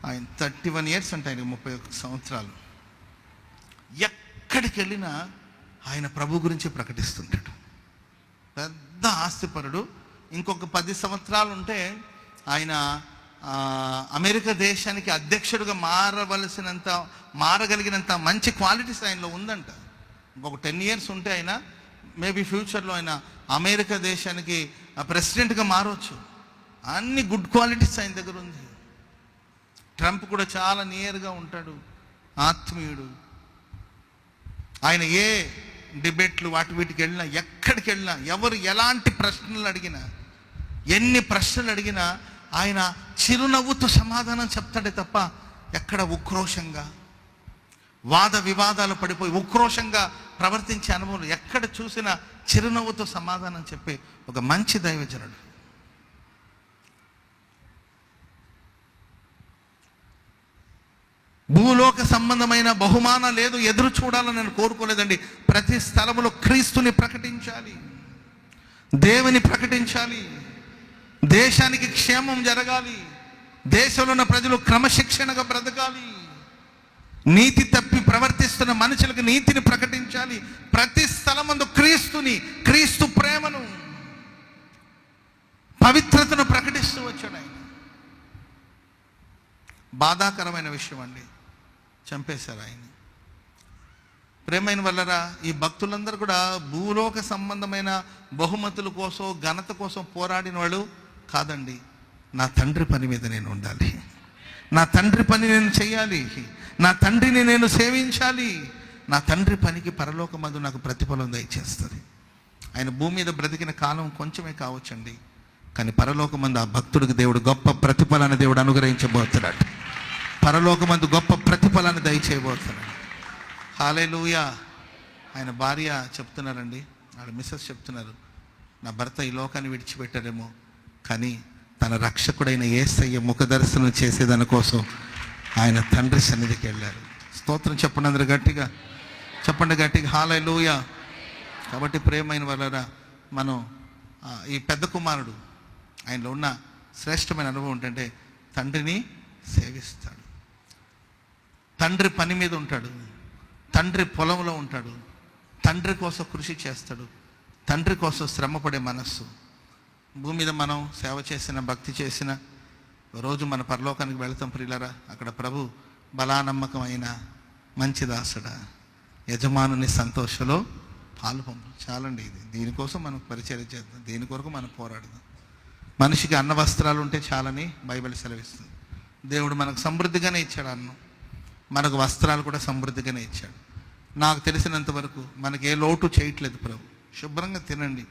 ఆయన 31 ఇయర్స్ అంటే ఆయనకు 31 సంవత్సరాలు. ఎక్కడికి వెళ్ళినా ఆయన ప్రభు గురించి ప్రకటిస్తుంటాడు. పెద్ద ఆస్తిపరుడు. ఇంకొక 10 సంవత్సరాలు ఉంటే ఆయన అమెరికా దేశానికి అధ్యక్షుడిగా మారగలిగినంత మంచి క్వాలిటీస్ ఆయనలో ఉందంట. ఇంకొక 10 ఇయర్స్ ఉంటే ఆయన మేబీ ఫ్యూచర్లో ఆయన అమెరికా దేశానికి ప్రెసిడెంట్గా మారవచ్చు. అన్ని గుడ్ క్వాలిటీస్ ఆయన దగ్గర ఉంది. ట్రంప్ కూడా చాలా నియర్గా ఉంటాడు, ఆత్మీయుడు. ఆయన ఏ డిబేట్లు వీటికి వెళ్ళినా, ఎక్కడికి వెళ్ళినా, ఎవరు ఎలాంటి ప్రశ్నలు అడిగినా, ఎన్ని ప్రశ్నలు అడిగినా ఆయన చిరునవ్వుతో సమాధానం చెప్తాడే తప్ప ఎక్కడ ఉక్రోషంగా వాద వివాదాలు పడిపోయి ఉక్రోషంగా ప్రవర్తించే అనుభవం ఎక్కడ చూసినా చిరునవ్వుతో సమాధానం చెప్పే ఒక మంచి దైవజనుడు. భూలోక సంబంధమైన బహుమానం లేదు, ఎదురు చూడాలని నేను కోరుకోలేదండి. ప్రతి స్థలములో క్రీస్తుని ప్రకటించాలి, దేవుని ప్రకటించాలి, దేశానికి క్షేమం జరగాలి, దేశంలో ఉన్న ప్రజలు క్రమశిక్షణగా బ్రతకాలి, నీతి తప్పి ప్రవర్తిస్తున్న మనుషులకు నీతిని ప్రకటించాలి. ప్రతి స్థలమందు క్రీస్తు ప్రేమను, పవిత్రతను ప్రకటిస్తూ వచ్చాడు ఆయన. బాధాకరమైన విషయం అండి, చంపేశారు ఆయన. ప్రేమైన వల్లరా, ఈ భక్తులందరూ కూడా భూలోక సంబంధమైన బహుమతుల కోసం, ఘనత కోసం పోరాడిన వాళ్ళు కాదండి. నా తండ్రి పని మీద నేను ఉండాలి, నా తండ్రి పని నేను చేయాలి, నా తండ్రిని నేను సేవించాలి, నా తండ్రి పనికి పరలోకమందు నాకు ప్రతిఫలం దయచేస్తుంది. ఆయన భూమి మీద బ్రతికిన కాలం కొంచెమే కావచ్చండి, కానీ పరలోకమందు ఆ భక్తుడికి దేవుడు గొప్ప ప్రతిఫలాన్ని దేవుడు అనుగ్రహించబోతున్నాడు. పరలోకమందు గొప్ప ప్రతిఫలాన్ని దయచేయబోతున్నాడు. హల్లెలూయా. ఆయన భార్య చెప్తున్నారండి, వాళ్ళ మిస్సెస్ చెప్తున్నారు, నా భర్త ఈ లోకాన్ని విడిచిపెట్టారేమో, కానీ తన రక్షకుడైన యేసయ్య ముఖ దర్శనం చేసేదాని కోసం ఆయన తండ్రి సన్నిధికి వెళ్ళారు. స్తోత్రం చెప్పండి, అందరూ గట్టిగా చెప్పండి, గట్టిగా హల్లెలూయా. కాబట్టి ప్రేమైన వాళ్ళరా, మనం ఈ పెద్ద కుమారుడు ఆయనలో ఉన్న శ్రేష్టమైన అనుభవం ఏంటంటే తండ్రిని సేవిస్తాడు, తండ్రి పని మీద ఉంటాడు, తండ్రి పొలంలో ఉంటాడు, తండ్రి కోసం కృషి చేస్తాడు, తండ్రి కోసం శ్రమపడే మనస్సు. భూమి మీద మనం సేవ చేసిన, భక్తి చేసిన రోజు మన పరలోకానికి వెళతాం ప్రియులారా. అక్కడ ప్రభు బలానమ్మకమైన మంచి దాసుడా, యజమానుని సంతోషంలో పాలు పంపు. చాలండి, దీనికోసం మనం పరిచర్య చేద్దాం, దీని కొరకు మనం పోరాడదాం. మనిషికి అన్న వస్త్రాలు ఉంటే చాలని బైబిల్ సెలవిస్తుంది. దేవుడు మనకు సమృద్ధిగానే ఇచ్చాడు అన్నం, మనకు వస్త్రాలు కూడా సమృద్ధిగానే ఇచ్చాడు. నాకు తెలిసినంత వరకు మనకి ఏ లోటు చేయట్లేదు ప్రభు. శుభ్రంగా తినండి,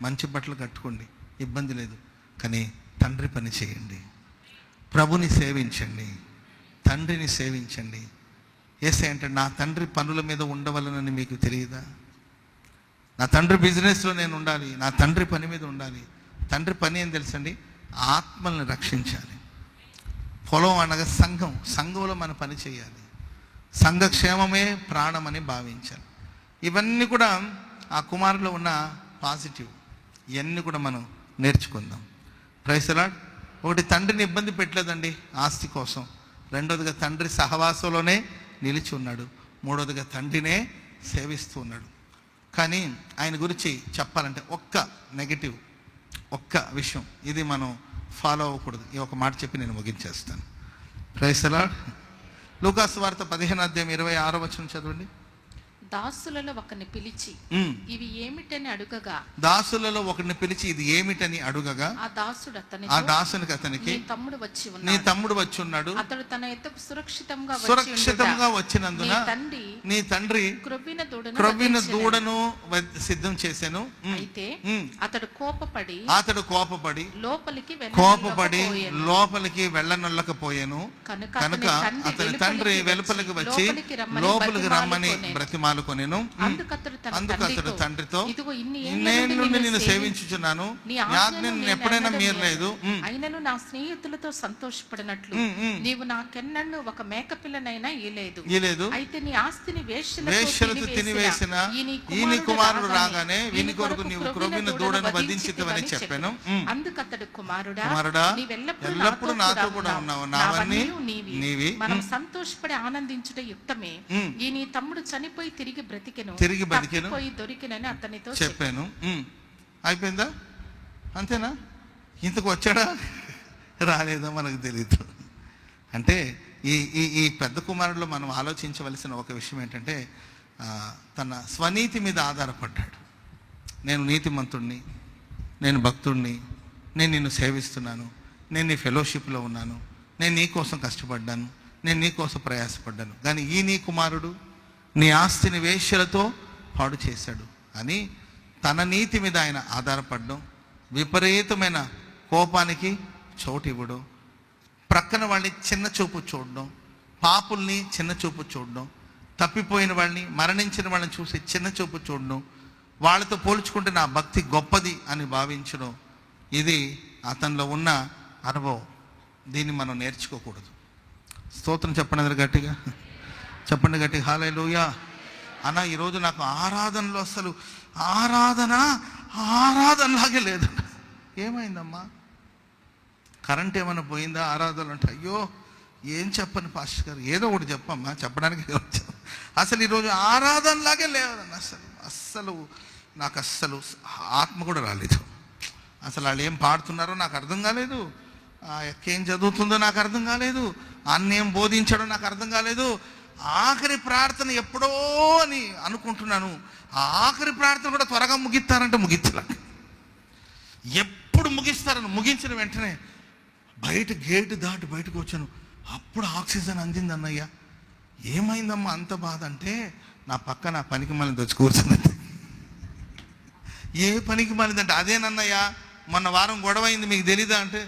మంచి బట్టలు కట్టుకోండి, ఇబ్బంది లేదు. కానీ తండ్రి పని చేయండి, ప్రభుని సేవించండి, తండ్రిని సేవించండి. యేసయ్య అంటే నా తండ్రి పనుల మీద ఉండవలనని మీకు తెలియదా? నా తండ్రి బిజినెస్లో నేను ఉండాలి, నా తండ్రి పని మీద ఉండాలి. తండ్రి పని ఏం తెలుసండి? ఆత్మల్ని రక్షించాలి. పొలం అనగా సంఘంలో మన పని చేయాలి, సంఘక్షేమమే ప్రాణమని భావించాలి. ఇవన్నీ కూడా ఆ కుమారులో ఉన్న పాజిటివ్. ఇవన్నీ కూడా మనం నేర్చుకుందాం. Praise the Lord. ఒకటి, తండ్రిని ఇబ్బంది పెట్టలేదండి ఆస్తి కోసం. రెండోదిగా తండ్రి సహవాసంలోనే నిలిచి ఉన్నాడు. మూడోదిగా తండ్రినే సేవిస్తూ ఉన్నాడు. కానీ ఆయన గురించి చెప్పాలంటే ఒక్క నెగిటివ్ ఒక్క విషయం, ఇది మనం ఫాలో అవ్వకూడదు. ఈ ఒక మాట చెప్పి నేను ముగించేస్తాను. Praise the lord. లూకాసు వార్త 15:26 చదవండి. దాసులలో ఒకరిని పిలిచి ఇవి ఏమిటని అడుగగా, దాసులలో ఒకరిని పిలిచి ఇది ఏమిటని అడుగగా, ఆ దాసునికి అతనికి, నీ తమ్ముడు వచ్చి ఉన్నాడు, అతడు తన యొద్దకు సురక్షితంగా వచ్చినందున నీ తండ్రి క్రొవ్విన దూడను సిద్ధం చేశాను. అయితే అతడు కోపపడి లోపలికి వెళ్ళనొల్లకపోయాను. కనుక అతని తండ్రి వెలుపలికి వచ్చి లోపలికి రమ్మని బ్రతిమాలు కొనెను. అందుకు అతడు తండ్రితో, ఇన్నేళ్ళు నేను సేవించుచున్నాను, నీ ఆజ్ఞను ఎప్పుడైనా మీరలేదు, అయినను నా స్నేహితులతో సంతోషపడినట్లు నీవు నాకెన్నడూ ఒక మేకపిల్లనైనా ఇయ్యలేదు. అయితే నీ ఆస్తిని వేశ్యలతో తినివేసిన ఈ నీ కుమారుడు రాగానే వీని కొరకు నీవు క్రొవ్విన దూడను వధించితివని చెప్పాను. అందుకు అతడు, కుమారుడా, నీవెల్లప్పుడూ నాతో కూడా ఉన్నావు, నావన్నీ నీవి, మనం సంతోషపడి ఆనందించుట యుక్తమే. ఈ నీ తమ్ముడు చనిపోయి తిరిగి బ్రతికెను, దొరికినని అతనితో చెప్పాను. అయిపోయిందా? అంతేనా? ఇంతకు వచ్చాడా రాలేదా మనకు తెలియదు. అంటే ఈ పెద్ద కుమారుడిలో మనం ఆలోచించవలసిన ఒక విషయం ఏంటంటే, తన స్వనీతి మీద ఆధారపడ్డాడు. నేను నీతిమంతుణ్ణి, నేను భక్తుణ్ణి, నేను నిన్ను సేవిస్తున్నాను, నేను నీ ఫెలోషిప్లో ఉన్నాను, నేను నీ కోసం కష్టపడ్డాను, నేను నీ కోసం ప్రయాసపడ్డాను. కానీ నీ కుమారుడు నీ ఆస్తిని వేశ్యలతో పాడు చేశాడు అని తన నీతి మీద ఆయన ఆధారపడడం, విపరీతమైన కోపానికి చోటు ఇవ్వడం, ప్రక్కన వాళ్ళని చిన్న చూపు చూడడం, పాపుల్ని చిన్న చూపు చూడడం, తప్పిపోయిన వాళ్ళని, మరణించిన వాళ్ళని చూసి చిన్న చూపు చూడడం, వాళ్ళతో పోల్చుకుంటే నా భక్తి గొప్పది అని భావించడం, ఇది అతనిలో ఉన్న అనుభవం. దీన్ని మనం నేర్చుకోకూడదు. స్తోత్రం చెప్పండి గట్టిగా, చెప్పండి గట్టిగా హల్లెలూయా. అన్న ఈరోజు నాకు ఆరాధనలో అసలు ఆరాధనలాగే లేదు. ఏమైందమ్మా? కరెంట్ ఏమైనా పోయిందా? ఆరాధనలు అంటే అయ్యో ఏం చెప్పను పాస్టర్ గారు, ఏదో ఒకటి చెప్పమ్మా, చెప్పడానికి వచ్చాను. అసలు ఈరోజు ఆరాధనలాగే లేదన్న. అస్సలు నాకు అస్సలు ఆత్మ కూడా రాలేదు. అసలు వాళ్ళు ఏం పాడుతున్నారో నాకు అర్థం కాలేదు, ఎక్కేం చదువుతుందో నాకు అర్థం కాలేదు, అన్నేం బోధించడో నాకు అర్థం కాలేదు. ఆఖరి ప్రార్థన ఎప్పుడో అని అనుకుంటున్నాను. ఆఖరి ప్రార్థన కూడా త్వరగా ముగిస్తారంటే ముగించలే. ఎప్పుడు ముగిస్తారని ముగించిన వెంటనే గేటు దాటి బయటకు వచ్చాను. అప్పుడు ఆక్సిజన్ అందింది అన్నయ్య. ఏమైందమ్మా అంత బాధ అంటే, నా పక్క నా పనికి మళ్ళీ తెచ్చి కూర్చుందంటే. ఏ పనికి మళ్ళీదంటే అదేనన్నయ్య మొన్న వారం గొడవ అయింది మీకు తెలీదా అంటే,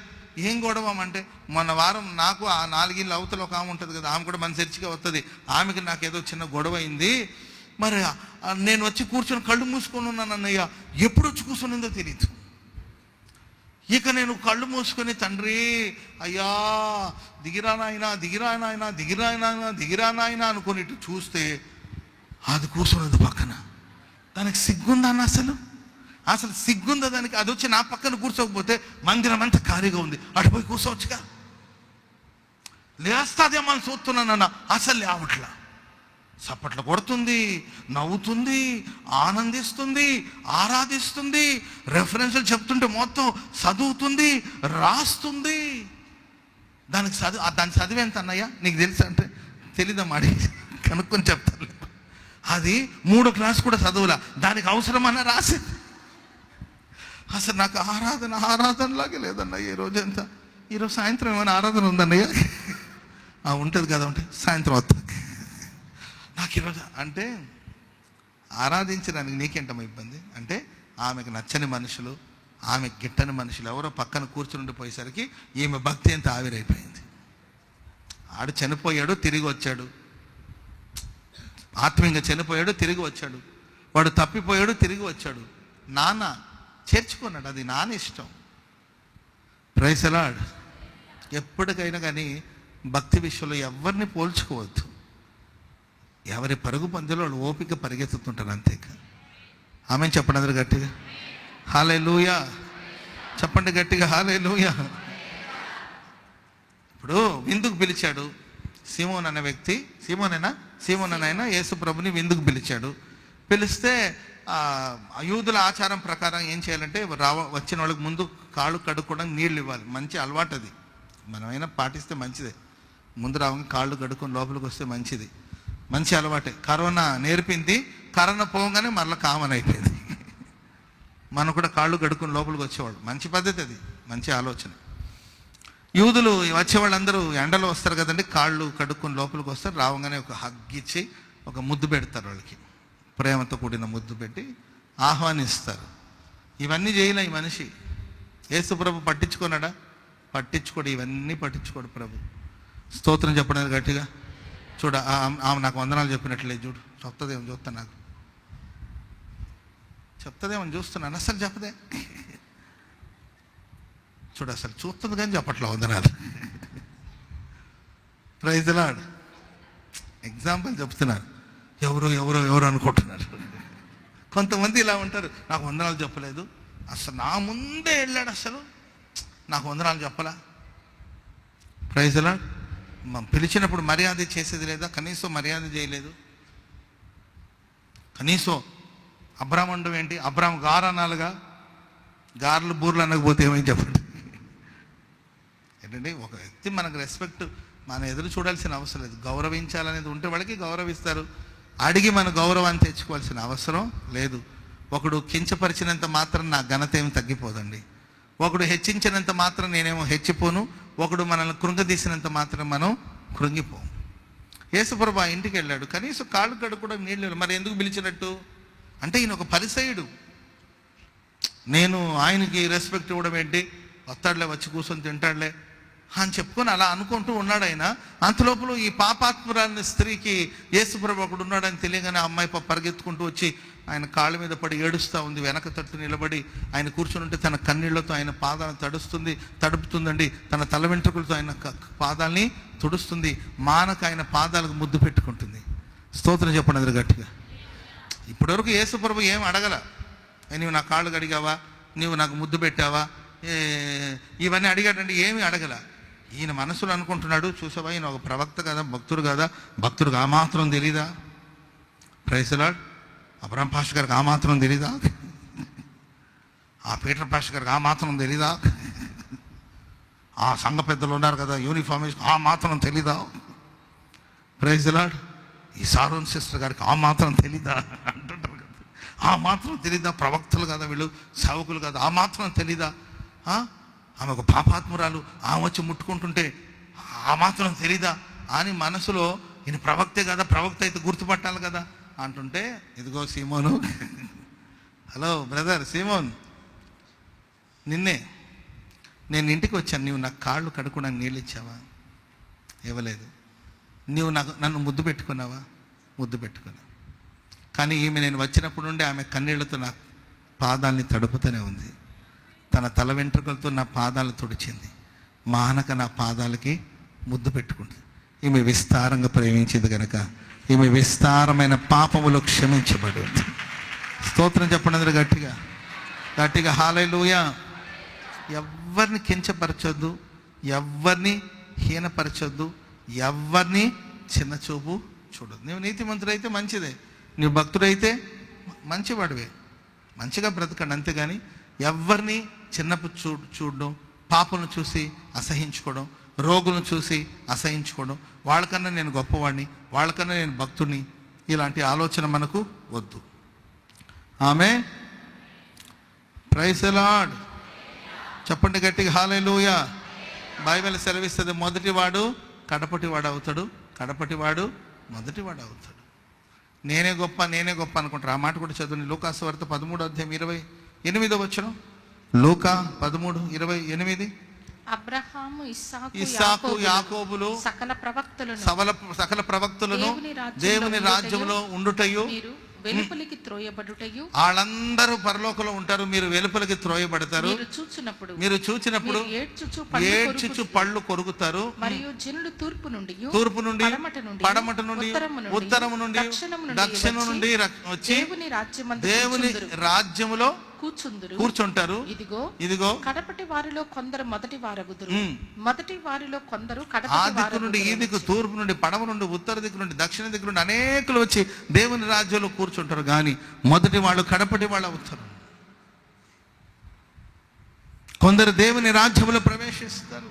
ఏం గొడవ అంటే, మొన్న వారం నాకు ఆ 4 ఇళ్ళు అవతల ఒక ఆమె ఉంటుంది కదా, ఆమె కూడా మన చర్చిగా వస్తుంది, ఆమెకి నాకు ఏదో చిన్న గొడవ అయింది, మరి నేను వచ్చి కూర్చొని కళ్ళు మూసుకొని ఉన్నాను అన్నయ్య, ఎప్పుడు వచ్చి కూర్చొనిందో తెలియదు. ఇక నేను కళ్ళు మూసుకొని తండ్రి అయ్యా దిగిరానాయనా అనుకొని ఇటు చూస్తే అది కూర్చున్నది పక్కన. దానికి సిగ్గుందా అన్న? అసలు సిగ్గుందా దానికి? అది వచ్చి నా పక్కన కూర్చోకపోతే మందిరం అంతా ఖాళీగా ఉంది, అటు పోయి కూర్చోవచ్చుగా. లేస్తాదేమో అని చూస్తున్నానన్న, అసలు లేవట్లా. చప్పట్లు కొడుతుంది, నవ్వుతుంది, ఆనందిస్తుంది, ఆరాధిస్తుంది, రెఫరెన్స్లు చెప్తుంటే మొత్తం చదువుతుంది, రాస్తుంది. దాని చదివి ఎంత అన్నయ్య నీకు తెలుసా అంటే, తెలీదమ్మా, అడిగి కనుక్కొని చెప్తాను. అది 3వ క్లాస్ కూడా చదువులా, దానికి అవసరమన్నా రాసింది. అసలు నాకు ఆరాధనలాగే లేదన్నయ్య ఈ రోజు ఎంత. ఈరోజు సాయంత్రం ఏమైనా ఆరాధన ఉందన్నయ్య? ఉంటుంది కదా, ఉంటే సాయంత్రం వస్తా. నాకు ఈరోజు అంటే ఆరాధించడానికి నీకేంటమ్మా ఇబ్బంది అంటే, ఆమెకు నచ్చని మనుషులు, ఆమెకు గిట్టని మనుషులు ఎవరో పక్కన కూర్చుండిపోయేసరికి ఈమె భక్తి ఎంత ఆవిరైపోయింది. ఆడు చనిపోయాడు, తిరిగి వచ్చాడు, ఆత్మీయంగా చనిపోయాడు, తిరిగి వచ్చాడు. వాడు తప్పిపోయాడు, తిరిగి వచ్చాడు. నాన్న చేర్చుకున్నాడు, అది నాన్న ఇష్టం. Praise the Lord. ఎప్పటికైనా కానీ భక్తి విషయంలో ఎవరిని పోల్చుకోవద్దు. ఎవరి పరుగు పందులో వాళ్ళు ఓపిక పరిగెత్తుతుంటారు, అంతే. ఆమె చెప్పండి అందరు గట్టిగా హల్లెలూయా. చెప్పండి గట్టిగా హల్లెలూయా. ఇప్పుడు విందుకు పిలిచాడు సీమోన్ అనే వ్యక్తి. సీమోన్ అయినా యేసు ప్రభుని విందుకు పిలిచాడు. పిలిస్తే యూదుల ఆచారం ప్రకారం ఏం చేయాలంటే వచ్చిన వాళ్ళకి ముందు కాళ్ళు కడుక్కోవడానికి నీళ్ళు ఇవ్వాలి. మంచి అలవాటు అది, మనమైనా పాటిస్తే మంచిదే. ముందు రావగా కాళ్ళు కడుక్కొని లోపలికి వస్తే మంచిది, మంచి అలవాటే. కరోనా నేర్పింది, కరోనా పోగానే మరలా కామన్ అయిపోయింది. మనం కూడా కాళ్ళు కడుక్కొని లోపలికి వచ్చేవాళ్ళు, మంచి పద్ధతి అది, మంచి ఆలోచన. యూదులు వచ్చేవాళ్ళందరూ ఎండలో వస్తారు కదండి, కాళ్ళు కడుక్కొని లోపలికి వస్తారు. రావగానే ఒక హగ్ ఇచ్చి ఒక ముద్దు పెడతారు, వాళ్ళకి ప్రేమతో కూడిన ముద్దు పెట్టి ఆహ్వానిస్తారు. ఇవన్నీ చేయలే ఈ మనిషి. యేసు ప్రభు పట్టించుకున్నాడా? పట్టించుకోడు, ఇవన్నీ పట్టించుకోడు ప్రభు. స్తోత్రం చెప్పడం గట్టిగా. చూడ ఆమె నాకు వందనాలు చెప్పినట్లే, చూడు చెప్తుందేమో చూస్తాను, నాకు చెప్తుందేమో చూస్తున్నాను, అసలు చెప్పదే. చూడు అసలు చూస్తుంది కానీ చెప్పట్లా వందనాలు. Praise the lord. ఎగ్జాంపుల్ చెప్తున్నాను, ఎవరో ఎవరో ఎవరు అనుకుంటున్నారు. కొంతమంది ఇలా ఉంటారు, నాకు వందనాలు చెప్పలేదు, అసలు నా ముందే వెళ్ళాడు, అసలు నాకు వందనాలు చెప్పలా. Praise the Lord. పిలిచినప్పుడు మర్యాద చేసేది లేదా? కనీసం మర్యాద చేయలేదు. కనీసం అబ్రామ్ అండం ఏంటి? అబ్రామ్ గారు అనాలుగా, గార్లు బూర్లు అనకపోతే ఏమని చెప్పండి. ఏంటంటే ఒక వ్యక్తి మనకు రెస్పెక్ట్, మనం ఎదురు చూడాల్సిన అవసరం లేదు. గౌరవించాలనేది ఉంటే వాళ్ళకి గౌరవిస్తారు, అడిగి మన గౌరవాన్ని తెచ్చుకోవాల్సిన అవసరం లేదు. ఒకడు కించపరిచినంత మాత్రం నా ఘనత ఏమి తగ్గిపోదండి. ఒకడు హెచ్చించినంత మాత్రం నేనేమో హెచ్చిపోను, ఒకడు మనల్ని కృంగదీసినంత మాత్రం మనం కృంగిపోం. యేసుప్రభు ఆ ఇంటికి వెళ్ళాడు, కనీసం కాళ్ళు కడుక్కోవడం నీళ్ళు. మరి ఎందుకు పిలిచినట్టు అంటే ఈయన ఒక పరిసయుడు, నేను ఆయనకి రెస్పెక్ట్ ఇవ్వడం ఏంటి, వస్తాడులే వచ్చి కూర్చొని తింటాడులే అని చెప్పుకొని అలా అనుకుంటూ ఉన్నాడు ఆయన. అంతలోపల ఈ పాపాత్మురాలిన స్త్రీకి యేసుప్రభు ఒకడు ఉన్నాడని తెలియగానే ఆ అమ్మాయి పరిగెత్తుకుంటూ వచ్చి ఆయన కాళ్ళ మీద పడి ఏడుస్తూ ఉంది. వెనక తట్టు నిలబడి ఆయన కూర్చొని ఉంటే తన కన్నీళ్లతో ఆయన పాదాలను తడుపుతుందండి. తన తల వెంట్రుకలతో ఆయన పాదాలని తుడుస్తుంది. మానక ఆయన పాదాలకు ముద్దు పెట్టుకుంటుంది. స్తోత్రం చెప్పండి అందరు గట్టిగా. ఇప్పటివరకు యేసుప్రభు ఏం అడగల, నీవు నా కాళ్ళు కడిగావా, నీవు నాకు ముద్దు పెట్టావా, ఇవన్నీ అడిగాడండి, ఏమీ అడగల. ఈయన మనసులో అనుకుంటున్నాడు, చూసావా ఈయన ఒక ప్రవక్త కదా, భక్తుడు కదా, భక్తుడికి ఆ మాత్రం తెలీదా? Praise the Lord. Abram pastor గారికి ఆ మాత్రం తెలీదా? ఆ పీటర్ పాస్టర్ గారికి ఆ మాత్రం తెలీదా? ఆ సంఘ పెద్దలు ఉన్నారు కదా యూనిఫామ్ ఆ మాత్రం తెలీదా? Praise the Lord. ఈ సారోన్ సిస్టర్ గారికి ఆ మాత్రం తెలీదా అంటుంటారు కదా, ఆ మాత్రం తెలీదా? ప్రవక్తలు కదా వీళ్ళు, సేవకులు కదా, ఆ మాత్రం తెలీదా? ఆమె ఒక పాపాత్మురాలు, ఆమె వచ్చి ముట్టుకుంటుంటే ఆ మాత్రం తెలీదా అని మనసులో, ఈయన ప్రవక్తే కదా, ప్రవక్త అయితే గుర్తుపట్టాలి కదా అంటుంటే, ఇదిగో సీమోను, హలో బ్రదర్ సీమోన్, నిన్నే నేను ఇంటికి వచ్చాను, నీవు నాకు కాళ్ళు కడుక్కోవడానికి నీళ్ళు ఇచ్చావా? ఇవ్వలేదు. నీవు నన్ను ముద్దు పెట్టుకున్నావా? ముద్దు పెట్టుకున్నా. కానీ ఈమె నేను వచ్చినప్పుడు నుండి ఆమె కన్నీళ్లతో నా పాదాలని తడుపుతూనే ఉంది. తన తల వెంట్రుకలతో నా పాదాలు తుడిచింది, మానక నా పాదాలకి ముద్దు పెట్టుకుంటుంది. ఈమె విస్తారంగా ప్రేమించింది కనుక ఈమె విస్తారమైన పాపములు క్షమించబడి ఉంది. స్తోత్రం చెప్పండి అందరూ గట్టిగా గట్టిగా. హల్లెలూయా. ఎవరిని కించపరచొద్దు, ఎవరిని హీనపరచొద్దు, ఎవరిని చిన్న చూపు చూడదు. నువ్వు నీతిమంతుడైతే మంచిదే, నువ్వు భక్తుడైతే మంచివాడివే, మంచిగా బ్రతకండి, అంతేగాని ఎవరిని చిన్నపు చూడడం, పాపలను చూసి అసహించుకోవడం, రోగులను చూసి అసహించుకోవడం, వాళ్ళకన్నా నేను గొప్పవాడిని, వాళ్ళకన్నా నేను భక్తుడిని, ఇలాంటి ఆలోచన మనకు వద్దు. ఆమెన్. Praise the Lord. చెప్పండి గట్టిగా హల్లెలూయా. బైబిల్ సెలవిస్తుంది, మొదటివాడు కడపటివాడు అవుతాడు, కడపటివాడు మొదటివాడు అవుతాడు. నేనే గొప్ప అనుకుంటారు. ఆ మాట కూడా చదువుని. లూకా సువార్త 13:28 లూకా 13:28. అబ్రహాము, ఇస్సాకు, యాకోబులు సకల ప్రవక్తలను దేవుని రాజ్యంలో ఉండుటయు వెలుపలికి త్రోయబడుటయు, వాళ్ళందరూ పరలోకంలో ఉంటారు, మీరు వెలుపలికి త్రోయబడతారు. మీరు చూచినప్పుడు ఏడ్చుచు పళ్ళు కొరుకుతారు. మరియు జనులు తూర్పు నుండి పడమట నుండి ఉత్తరము నుండి దక్షిణం నుండి వచ్చి దేవుని రాజ్యములో కూర్చుంటారు. ఇదిగో కడపటి వారిలో కొందరు మొదటి వారగుదురు, మొదటి వారిలో కొందరు కడపటి ఆ దిక్కు నుండి ఈ దిక్కు, తూర్పు నుండి పడవ నుండి ఉత్తర దిక్కు నుండి దక్షిణ దిక్కు నుండి అనేకులు వచ్చి దేవుని రాజ్యంలో కూర్చుంటారు, కానీ మొదటి వాళ్ళు కడపటి వాళ్ళు అవుతారు. కొందరు దేవుని రాజ్యంలో ప్రవేశిస్తారు,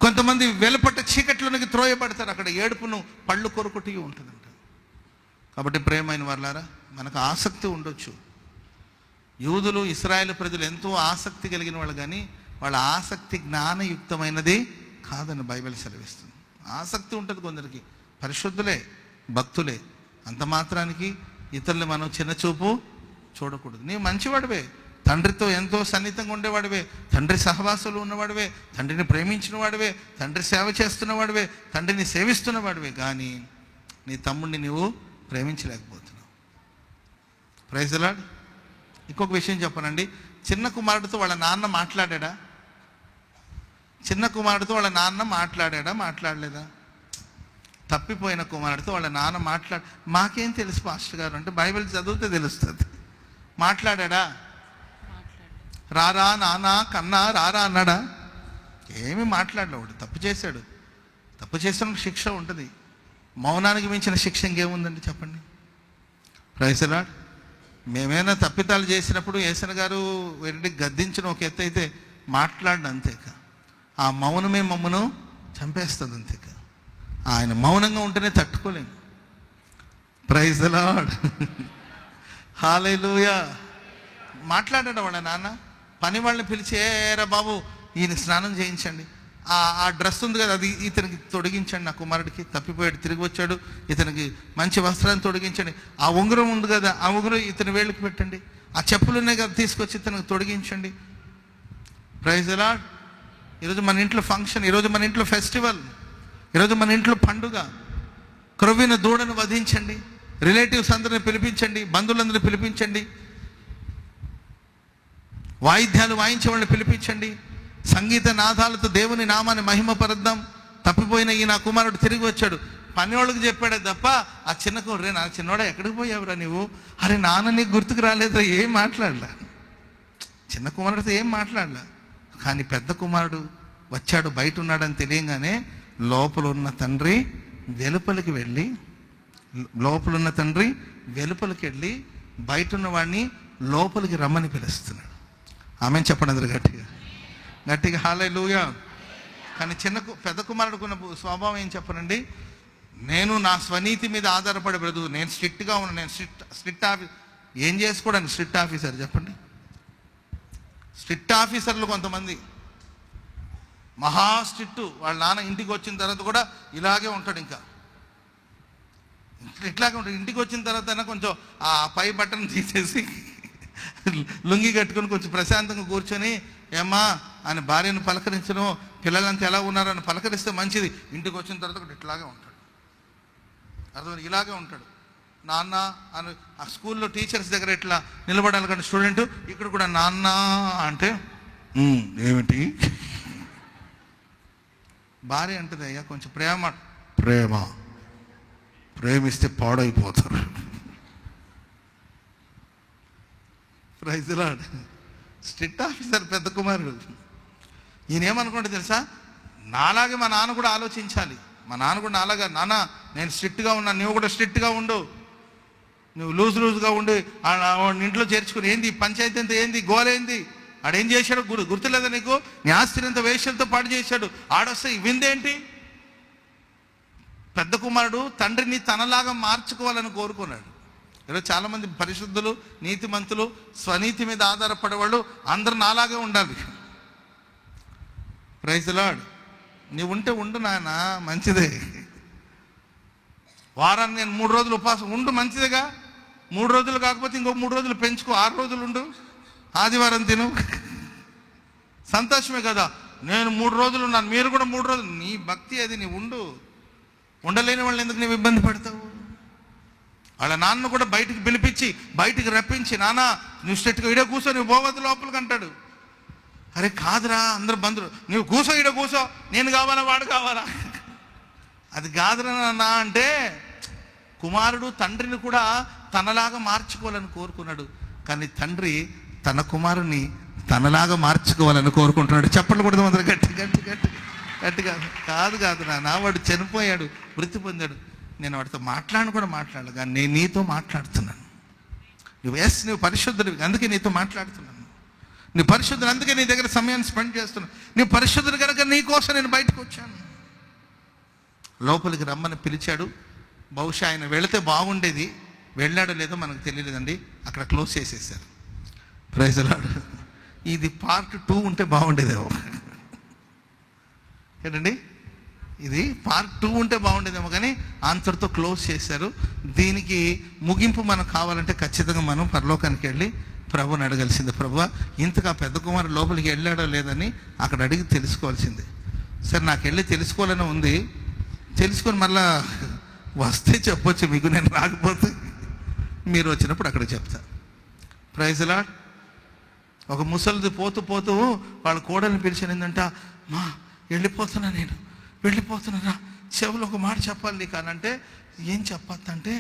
కొంతమంది వెలుపట చీకట్లోనికి త్రోయబడతారు, అక్కడ ఏడుపును పళ్ళు కొరుకుతూ ఉంటుందంట. కాబట్టి ప్రేమైన వారలారా, మనకు ఆసక్తి ఉండొచ్చు. యూదులు, ఇశ్రాయేలు ప్రజలు ఎంతో ఆసక్తి కలిగిన వాళ్ళు, కానీ వాళ్ళ ఆసక్తి జ్ఞానయుక్తమైనది కాదని బైబిల్ సెలవిస్తుంది. ఆసక్తి ఉంటుంది కొందరికి, పరిశుద్ధులే, భక్తులే, అంత మాత్రానికి ఇతరులు మనం చిన్నచూపు చూడకూడదు. నీవు మంచివాడివే, తండ్రితో ఎంతో సన్నిహితంగా ఉండేవాడివే, తండ్రి సహవాసులు ఉన్నవాడివే, తండ్రిని ప్రేమించిన వాడివే, తండ్రి సేవ చేస్తున్న వాడివే, తండ్రిని సేవిస్తున్న వాడివే, కానీ నీ తమ్ముడిని నువ్వు ప్రేమించలేకపోతున్నావు. Praise the lord. ఇంకొక విషయం చెప్పనండి, చిన్న కుమారుడితో వాళ్ళ నాన్న మాట్లాడా? చిన్న కుమారుడితో వాళ్ళ నాన్న మాట్లాడలేదా? తప్పిపోయిన కుమారుడితో వాళ్ళ నాన్న మాకేం తెలుసు పాస్టర్ గారు అంటే, బైబిల్ చదివితే తెలుస్తుంది. మాట్లాడా? రారా నానా కన్నా రారా అన్నాడా? ఏమీ మాట్లాడలేవాడు. తప్పు చేశాడు, తప్పు చేసిన శిక్ష ఉంటుంది. మౌనానికి మించిన శిక్ష ఇంకేముందండి చెప్పండి. Praise the Lord. మేమైనా తప్పితాలు చేసినప్పుడు యేసయ్య గారు వెండి గద్దించిన ఒక ఎత్తు అయితే, మాట్లాడిన అంతేక ఆ మౌనమే మమ్మను చంపేస్తుంది అంతేక. ఆయన మౌనంగా ఉంటేనే తట్టుకోలేము. Praise the Lord. హల్లెలూయా. మాట్లాడాడు వాళ్ళ నాన్న, పని వాళ్ళని పిలిచి, ఏరా బాబు ఈయన స్నానం చేయించండి, ఆ డ్రెస్ ఉంది కదా అది ఇతనికి తొడిగించండి, నా కుమారుడికి తప్పిపోయాడు తిరిగి వచ్చాడు, ఇతనికి మంచి వస్త్రాన్ని తొడిగించండి, ఆ ఉంగరం ఉంది కదా ఆ ఉంగరం ఇతని వేళ్ళకి పెట్టండి, ఆ చెప్పులు ఉన్నాయి కదా తీసుకొచ్చి ఇతనికి తొడిగించండి. Praise the lord. ఈరోజు మన ఇంట్లో ఫంక్షన్, ఈరోజు మన ఇంట్లో ఫెస్టివల్, ఈరోజు మన ఇంట్లో పండుగ. క్రొవ్విన దూడను వధించండి, రిలేటివ్స్ అందరిని పిలిపించండి, బంధువులందరినీ పిలిపించండి, వాయిద్యాలు వాయించే వాళ్ళని పిలిపించండి, సంగీత నాదాలతో దేవుని నామాన్ని మహిమపరుద్దాం. తప్పిపోయిన ఈ నా కుమారుడు తిరిగి వచ్చాడు. పని వాళ్ళకి చెప్పాడే తప్ప ఆ చిన్న కుమారుడు, నా చిన్నవాడ ఎక్కడికి పోయావురా నువ్వు, అరే నాన్న నీకు గుర్తుకు రాలేదా, ఏం మాట్లాడలా. చిన్న కుమారుడితో ఏం మాట్లాడలా, కానీ పెద్ద కుమారుడు వచ్చాడు, బయట ఉన్నాడని తెలియగానే లోపల ఉన్న తండ్రి వెలుపలికి వెళ్ళి బయట ఉన్న వాడిని లోపలికి రమ్మని పిలుస్తున్నాడు. ఆమెన్ చెప్పండి అందరు గట్టిగా హల్లెలూయా. కానీ పెద్ద కుమారుడుకున్న స్వభావం ఏం చెప్పనండి, నేను నా స్వనీతి మీద ఆధారపడే బ్రతుకు, నేను స్ట్రిక్ట్గా ఉన్నాను, నేను స్ట్రిక్ట్ ఆఫీసర్. ఏం చేసుకోవడానికి స్ట్రిక్ట్ ఆఫీసర్ చెప్పండి. స్ట్రిక్ట్ ఆఫీసర్లు కొంతమంది మహా స్ట్రిక్ట్, వాళ్ళ నాన్న ఇంటికి వచ్చిన తర్వాత కూడా ఇలాగే ఉంటాడు, ఇంకా ఇట్లాగే ఉంటాడు. ఇంటికి వచ్చిన తర్వాత కొంచెం ఆ పై బట్టను తీసేసి లుంగి కట్టుకొని కొంచెం ప్రశాంతంగా కూర్చొని, ఏమ్మా అని భార్యను పలకరించడం, పిల్లలంతా ఎలా ఉన్నారని పలకరిస్తే మంచిది. ఇంటికి వచ్చిన తర్వాత కూడా ఇట్లాగే ఉంటాడు, అర్థం ఇలాగే ఉంటాడు. నాన్న అని ఆ స్కూల్లో టీచర్స్ దగ్గర ఇట్లా నిలబడాలి, కానీ స్టూడెంట్ ఇక్కడ కూడా నాన్న అంటే ఏమిటి. భార్య అంటది, అయ్యా కొంచెం ప్రేమిస్తే పాడైపోతారు. Praise the Lord. Strict officer పెద్ద కుమారుడు. ఈయన ఏమనుకుంటే తెలుసా, నాలాగే మా నాన్న కూడా ఆలోచించాలి. మా నాన్న కూడా నాలాగా, నాన్న నేను స్ట్రిక్ట్గా ఉన్నాను, నువ్వు కూడా స్ట్రిక్ట్గా ఉండు, నువ్వు లూజ్గా ఉండి ఇంట్లో చేర్చుకుని ఏంది పంచాయతీ అంతా, ఏంది గోలేంది, ఆడేం చేశాడు గుర్తులేదా నీకు, నీ ఆస్తిని అంత వేషంతో పాటు చేశాడు, ఆడొస్తే విందేంటి. పెద్ద కుమారుడు తండ్రిని తనలాగా మార్చుకోవాలని కోరుకున్నాడు. ఈరోజు చాలామంది పరిశుద్ధులు, నీతిమంతులు, స్వనీతి మీద ఆధారపడేవాళ్ళు అందరూ నాలాగే ఉండాలి. Praise the Lord. నీవు ఉంటే ఉండు నాయన, మంచిదే. వారాన్ని నేను 3 రోజులు ఉపవాసం ఉండు, మంచిదేగా. 3 రోజులు కాకపోతే ఇంకో 3 రోజులు పెంచుకో, 6 రోజులు ఉండు, ఆదివారం తిను, సంతోషమే కదా. నేను 3 రోజులు ఉన్నాను, మీరు కూడా 3 రోజులు, నీ భక్తి అది, నీ ఉండు. ఉండలేని వాళ్ళని ఎందుకు నువ్వు ఇబ్బంది పడతావు. వాళ్ళ నాన్న కూడా బయటికి పిలిపించి బయటికి రప్పించి, నాన్న నువ్వు స్ట్రెట్గా ఇడే కూర్చో, నువ్వు పోవద్దు లోపలికి అంటాడు. అరే కాదురా, అందరు బంధువులు, నువ్వు కూర్చో, ఇడే కూర్చో, నేను కావాలా వాడు కావాలా, అది కాదురా నాన్న అంటే. కుమారుడు తండ్రిని కూడా తనలాగా మార్చుకోవాలని కోరుకున్నాడు, కానీ తండ్రి తన కుమారుని తనలాగా మార్చుకోవాలని కోరుకుంటున్నాడు. చెప్పండి కూడా అందరూ గట్టి గట్టి గట్టి గట్టిగా. కాదు నా వాడు చనిపోయాడు, మృతి పొందాడు, నేను వాడితో కూడా మాట్లాడాలి, కానీ నేను నీతో మాట్లాడుతున్నాను. నువ్వు పరిశుద్ధుడివి, అందుకే నీతో మాట్లాడుతున్నాను. నీ పరిశుద్ధుడు, అందుకే నీ దగ్గర సమయాన్ని స్పెండ్ చేస్తున్నాను. నీ పరిశుద్ధుడు కనుక నీ కోసం నేను బయటకు వచ్చాను. లోపలికి రమ్మని పిలిచాడు. బహుశా ఆయన వెళితే బాగుండేది, వెళ్ళాడో లేదో మనకు తెలియలేదండి. అక్కడ క్లోజ్ చేసేసారు. Praise the Lord. ఇది పార్ట్ 2 ఉంటే బాగుండేదేమో ఏంటండి, ఇది పార్ట్ 2 ఉంటే బాగుండేదేమో, కానీ అంతటితో క్లోజ్ చేశారు. దీనికి ముగింపు మనకు కావాలంటే ఖచ్చితంగా మనం పరలోకానికి వెళ్ళి ప్రభుని అడగాల్సిందే. ప్రభువా, ఇంతగా పెద్ద కుమారుడు లోపలికి వెళ్ళాడో లేదని అక్కడ అడిగి తెలుసుకోవాల్సిందే. సరే, నాకు వెళ్ళి తెలుసుకోవాలని ఉంది, తెలుసుకొని మళ్ళా వస్తే చెప్పొచ్చు మీకు, నేను రాకపోతే మీరు వచ్చినప్పుడు అక్కడ చెప్తా. Praise the Lord. ఒక ముసలిది పోతూ వాళ్ళ కోడల్ని పిలిచాను. ఏంటంట, మా వెళ్ళిపోతున్నారా, చెవులు ఒక మాట చెప్పాలి నీకు అని అంటే, ఏం చెప్పొద్దంటే,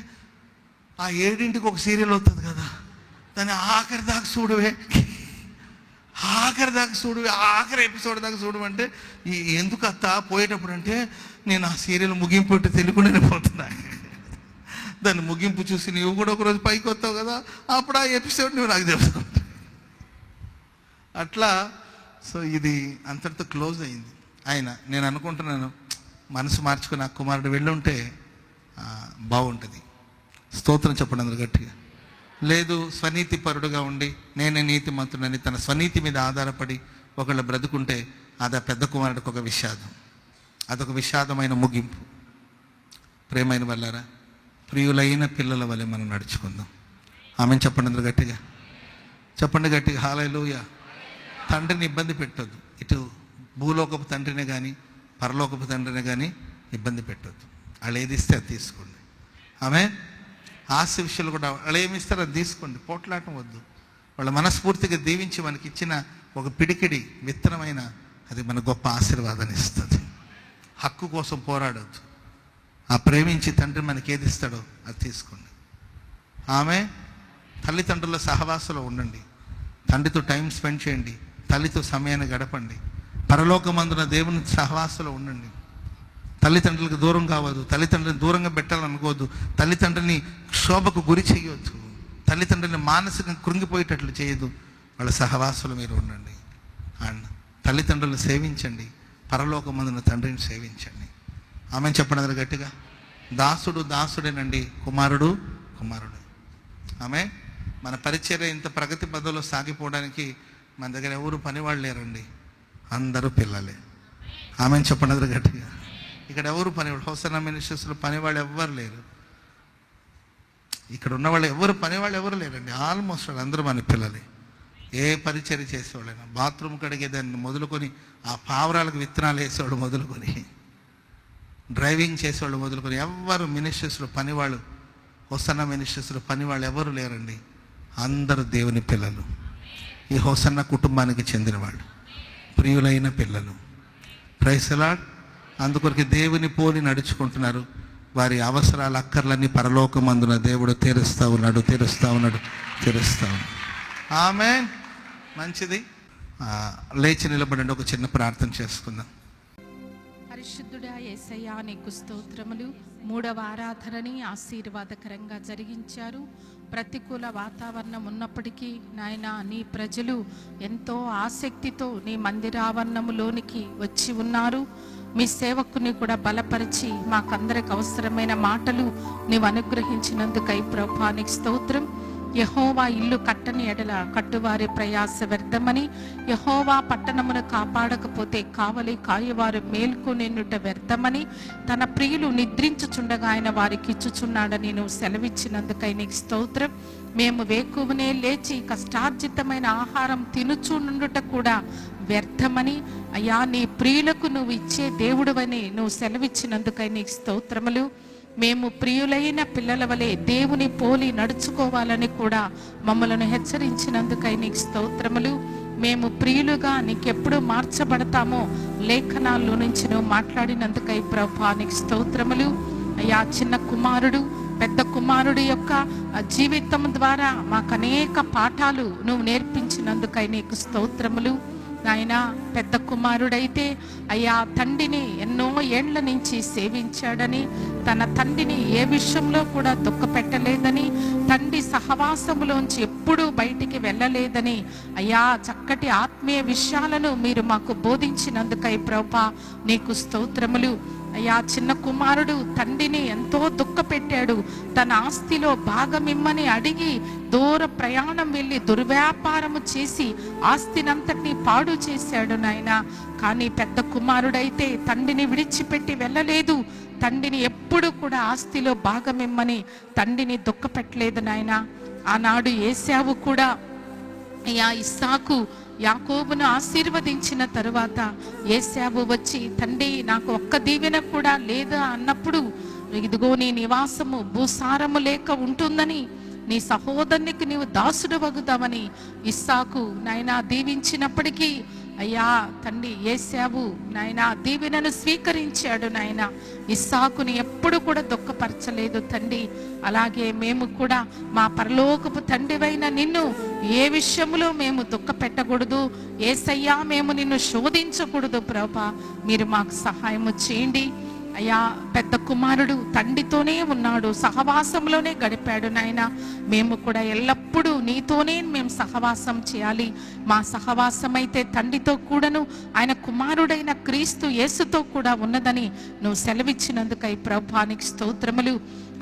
ఆ 7ంటికి ఒక సీరియల్ అవుతుంది కదా, దాన్ని ఆఖరి దాకా చూడవే, ఆఖరి ఎపిసోడ్ దాకా చూడమంటే, ఎందుకు అత్త పోయేటప్పుడు అంటే, నేను ఆ సీరియల్ ముగింపు తెలియకుండానే పోతున్నా. దాన్ని ముగింపు చూసి నువ్వు కూడా ఒకరోజు పైకి వస్తావు కదా, అప్పుడు ఆ ఎపిసోడ్ నువ్వు నాకు చెప్తావు. అట్లా. సో ఇది అంతటితో క్లోజ్ అయింది. నేను అనుకుంటున్నాను, మనసు మార్చుకుని ఆ కుమారుడు వెళ్ళుంటే బాగుంటుంది. స్తోత్రం చెప్పండి అందరూ గట్టిగా. లేదు, స్వనీతి పరుడుగా ఉండి నేనే నీతిమంతుడని తన స్వనీతి మీద ఆధారపడి ఒకళ్ళు బ్రతుకుంటే అది ఆ పెద్ద కుమారుడికి ఒక విషాదం, అదొక విషాదమైన ముగింపు. ప్రేమైన వాళ్ళారా, ప్రియులైన పిల్లల వలె మనం నడుచుకుందాం. ఆమెను చెప్పండి అందరూ గట్టిగా, చెప్పండి గట్టిగా. హల్లెలూయా. తండ్రిని ఇబ్బంది పెట్టొద్దు. ఇటు భూలోకపు తండ్రినే కానీ పరలోకపు తండ్రినే కానీ ఇబ్బంది పెట్టొద్దు. వాళ్ళు ఏది ఇస్తే అది తీసుకోండి. ఆమె ఆశ విషయాలు కూడా వాళ్ళు ఏమి ఇస్తారో అది తీసుకోండి. పోట్లాటం వద్దు. వాళ్ళు మనస్ఫూర్తిగా దీవించి మనకి ఇచ్చిన ఒక పిడికిడి విత్తనమైన అది మన గొప్ప ఆశీర్వాదాన్ని ఇస్తుంది. హక్కు కోసం పోరాడొద్దు. ఆ ప్రేమించి తండ్రి మనకి ఏది ఇస్తాడో అది తీసుకోండి. ఆమె తల్లిదండ్రుల సహవాసంలో ఉండండి. తండ్రితో టైం స్పెండ్ చేయండి. తల్లితో సమయాన్ని గడపండి. పరలోకమందున దేవుని సహవాసంలో ఉండండి. తల్లిదండ్రులకు దూరం కావద్దు. తల్లిదండ్రులను దూరంగా పెట్టాలనుకోవద్దు. తల్లిదండ్రులని క్షోభకు గురి చేయొద్దు. తల్లిదండ్రులని మానసికంగా కృంగిపోయేటట్లు చేయొద్దు. వాళ్ళ సహవాసంలో మీరు ఉండండి. అండ్ తల్లిదండ్రులను సేవించండి. పరలోకమందున తండ్రిని సేవించండి. ఆమె చెప్పండి గట్టిగా. దాసుడు దాసుడేనండి, కుమారుడు కుమారుడు. ఆమె మన పరిచర్య ఇంత ప్రగతి పదంలో సాగిపోవడానికి మన దగ్గర ఎవరు పనివాళ్ళు లేరండి, అందరూ పిల్లలే. ఆమెను చెప్పండి గట్టిగా. ఇక్కడ ఎవరు పనివాళ్ళు, హోసన్నా మినిస్ట్రీస్లో పనివాళ్ళు ఎవ్వరు లేరు. ఇక్కడ ఉన్న వాళ్ళు పనివాళ్ళు ఎవరు లేరండి. ఆల్మోస్ట్ అందరూ మన పిల్లలే. ఏ పరిచర్య చేసేవాళ్ళైనా, బాత్రూమ్ కడిగేదాన్ని మొదలుకొని, ఆ పావురాలకు విత్తనాలు వేసేవాళ్ళు మొదలుకొని, డ్రైవింగ్ చేసేవాళ్ళు మొదలుకొని, ఎవరు మినిస్ట్రీస్లో పనివాళ్ళు, హోసన్నా మినిస్ట్రీస్లో పనివాళ్ళు ఎవరు లేరండి. అందరూ దేవుని పిల్లలు. ఈ హోసన్నా కుటుంబానికి చెందిన వాళ్ళు, ప్రియులైన పిల్లలు. Praise the Lord. అందుకొరకు దేవుని పోలి నడుచుకుంటున్నారు. వారి అవసరాల అక్కర్లన్నీ పరలోకమందున దేవుడు తీరుస్తూ ఉన్నాడు. ఆమేన్. మంచిది. లేచి నిలబడండి, ఒక చిన్న ప్రార్థన చేసుకుందాం. పరిశుద్ధుడా యేసయ్యా, నీకు స్తోత్రములు. 3వ ఆరాధనని ఆశీర్వాదకరంగా జరిగించారు. ప్రతికూల వాతావరణం ఉన్నప్పటికీ నాయన, నీ ప్రజలు ఎంతో ఆసక్తితో నీ మందిరావరణములోనికి వచ్చి ఉన్నారు. మీ సేవకుని కూడా బలపరిచి మాకందరికి అవసరమైన మాటలు నీవు అనుగ్రహించినందుకై ప్రభువా నీకు స్తోత్రం. యెహోవా ఇల్లు కట్టని ఎడల కట్టువారి ప్రయాస వ్యర్థమని, యెహోవా పట్టణమును కాపాడకపోతే కావలి కాయవారు మేల్కొనేనుట వ్యర్థమని, తన ప్రియులు నిద్రించుచుండగా ఆయన వారికి ఇచ్చుచున్నాడని నువ్వు సెలవిచ్చినందుకై నీకు స్తోత్రం. మేము వేకువనే లేచి కష్టార్జితమైన ఆహారం తినుచుండుట కూడా వ్యర్థమని, అయ్యా నీ ప్రియులకు నువ్వు ఇచ్చే దేవుడవని నువ్వు సెలవిచ్చినందుకై నీకు స్తోత్రములు. మేము ప్రియులైన పిల్లల వలె దేవుని పోలి నడుచుకోవాలని కూడా మమ్మలను హెచ్చరించినందుకై నీకు స్తోత్రములు. మేము ప్రియులుగా నీకెప్పుడు మార్చబడతామో లేఖనాల్లో నుంచి నువ్వు మాట్లాడినందుకై ప్రభువా నీకు స్తోత్రములు. అయ్యా చిన్న కుమారుడు పెద్ద కుమారుడి యొక్క జీవితం ద్వారా మాకు అనేక పాఠాలు నువ్వు నేర్పించినందుకై నీకు స్తోత్రములు నాయన. పెద్ద కుమారుడైతే అయ్యా తండ్రిని ఎన్నో ఏండ్ల నుంచి సేవించాడని, తన తండ్రిని ఏ విషయంలో కూడా దుఃఖపెట్టలేదని, తండ్రి సహవాసములోంచి ఎప్పుడూ బయటికి వెళ్ళలేదని అయ్యా చక్కటి ఆత్మీయ విషయాలను మీరు మాకు బోధించినందుకై ప్రభువా నీకు స్తోత్రములు అయ్యా. చిన్న కుమారుడు తండ్రిని ఎంతో దుఃఖపెట్టాడు. తన ఆస్తిలో భాగమిమ్మని అడిగి దూర ప్రయాణం వెళ్ళి దుర్వ్యాపారము చేసి ఆస్తినంతటిని పాడు చేశాడు నాయన. కానీ పెద్ద కుమారుడైతే తండ్రిని విడిచిపెట్టి వెళ్ళలేదు. తండ్రిని ఎప్పుడు కూడా ఆస్తిలో భాగమిమ్మని తండ్రిని దుఃఖపెట్టలేదు నాయన. ఆనాడు ఏశావు కూడా అయ్యా ఇస్సాకు యాకోబును ఆశీర్వదించిన తరువాత ఏశావు వచ్చి తండ్రి నాకు ఒక్క దీవెన కూడా లేదా అన్నప్పుడు, ఇదిగో నీ నివాసము భూసారము లేక ఉంటుందని, నీ సహోదరునికి నీవు దాసుడు వగుదామని ఇస్సాకు నాయనా దీవించినప్పటికీ అయ్యా తండ్రి ఏశావు నాయనా దీవెనను స్వీకరించాడు నాయన. ఇస్సాకుని ఎప్పుడు కూడా దుఃఖపరచలేదు తండ్రి. అలాగే మేము కూడా మా పరలోకపు తండ్రివైన నిన్ను ఏ విషయంలో మేము దుఃఖపెట్టకూడదు యేసయ్యా, మేము నిన్ను శోధించకూడదు ప్రభువా, మీరు మాకు సహాయము చేయండి అయ్యా. పెద్ద కుమారుడు తండ్రితోనే ఉన్నాడు, సహవాసంలోనే గడిపాడు నాయన. మేము కూడా ఎల్లప్పుడూ నీతోనే మేము సహవాసం చేయాలి. మా సహవాసం అయితే తండ్రితో కూడాను ఆయన కుమారుడైన క్రీస్తు యేసుతో కూడా ఉన్నదని నువ్వు సెలవిచ్చినందుకై ప్రభువానికి స్తోత్రములు.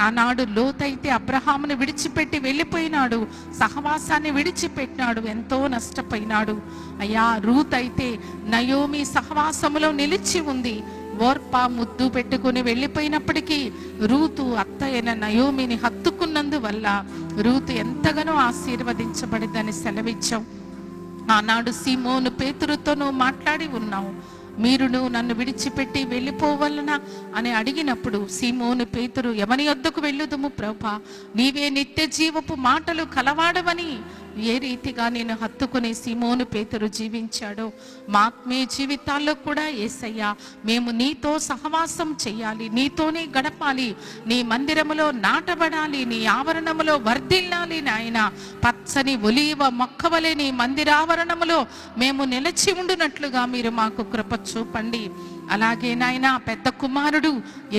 ఆనాడు లోతైతే అబ్రహామును విడిచిపెట్టి వెళ్ళిపోయినాడు, సహవాసాన్ని విడిచిపెట్టినాడు, ఎంతో నష్టపోయినాడు అయ్యా. రూత్ అయితే నయోమి సహవాసములో నిలిచి ఉంది. ఓర్పా ముద్దు పెట్టుకుని వెళ్ళిపోయినప్పటికీ రూతు అత్త అయిన నయోమిని హత్తుకున్నందువల్ల రూతు ఎంతగానో ఆశీర్వదించబడిందని సెలవిచ్చావు. ఆనాడు సీమోను పేతురుతో నువ్వు మాట్లాడి ఉన్నావు. మీరును నన్ను విడిచిపెట్టి వెళ్ళిపోవలనా అని అడిగినప్పుడు సీమోను పేతురు ఎవని వద్దకు వెళ్ళుదుము ప్రభువా, నీవే నిత్య జీవపు మాటలు కలవాడవని ఏ రీతిగా నేను హత్తుకుని సీమోను పేతురు జీవించాడో మా ఆత్మీయ జీవితాల్లో కూడా యేసయ్యా మేము నీతో సహవాసం చెయ్యాలి, నీతోనే గడపాలి, నీ మందిరములో నాటబడాలి, నీ ఆవరణములో వర్ధిల్లాలి నాయన. పచ్చని ఒలీవ మొక్కవలే నీ మందిరావరణములో మేము నిలిచి ఉండునట్లుగా మీరు మాకు కృప చూపండి. అలాగే నాయన పెద్ద కుమారుడు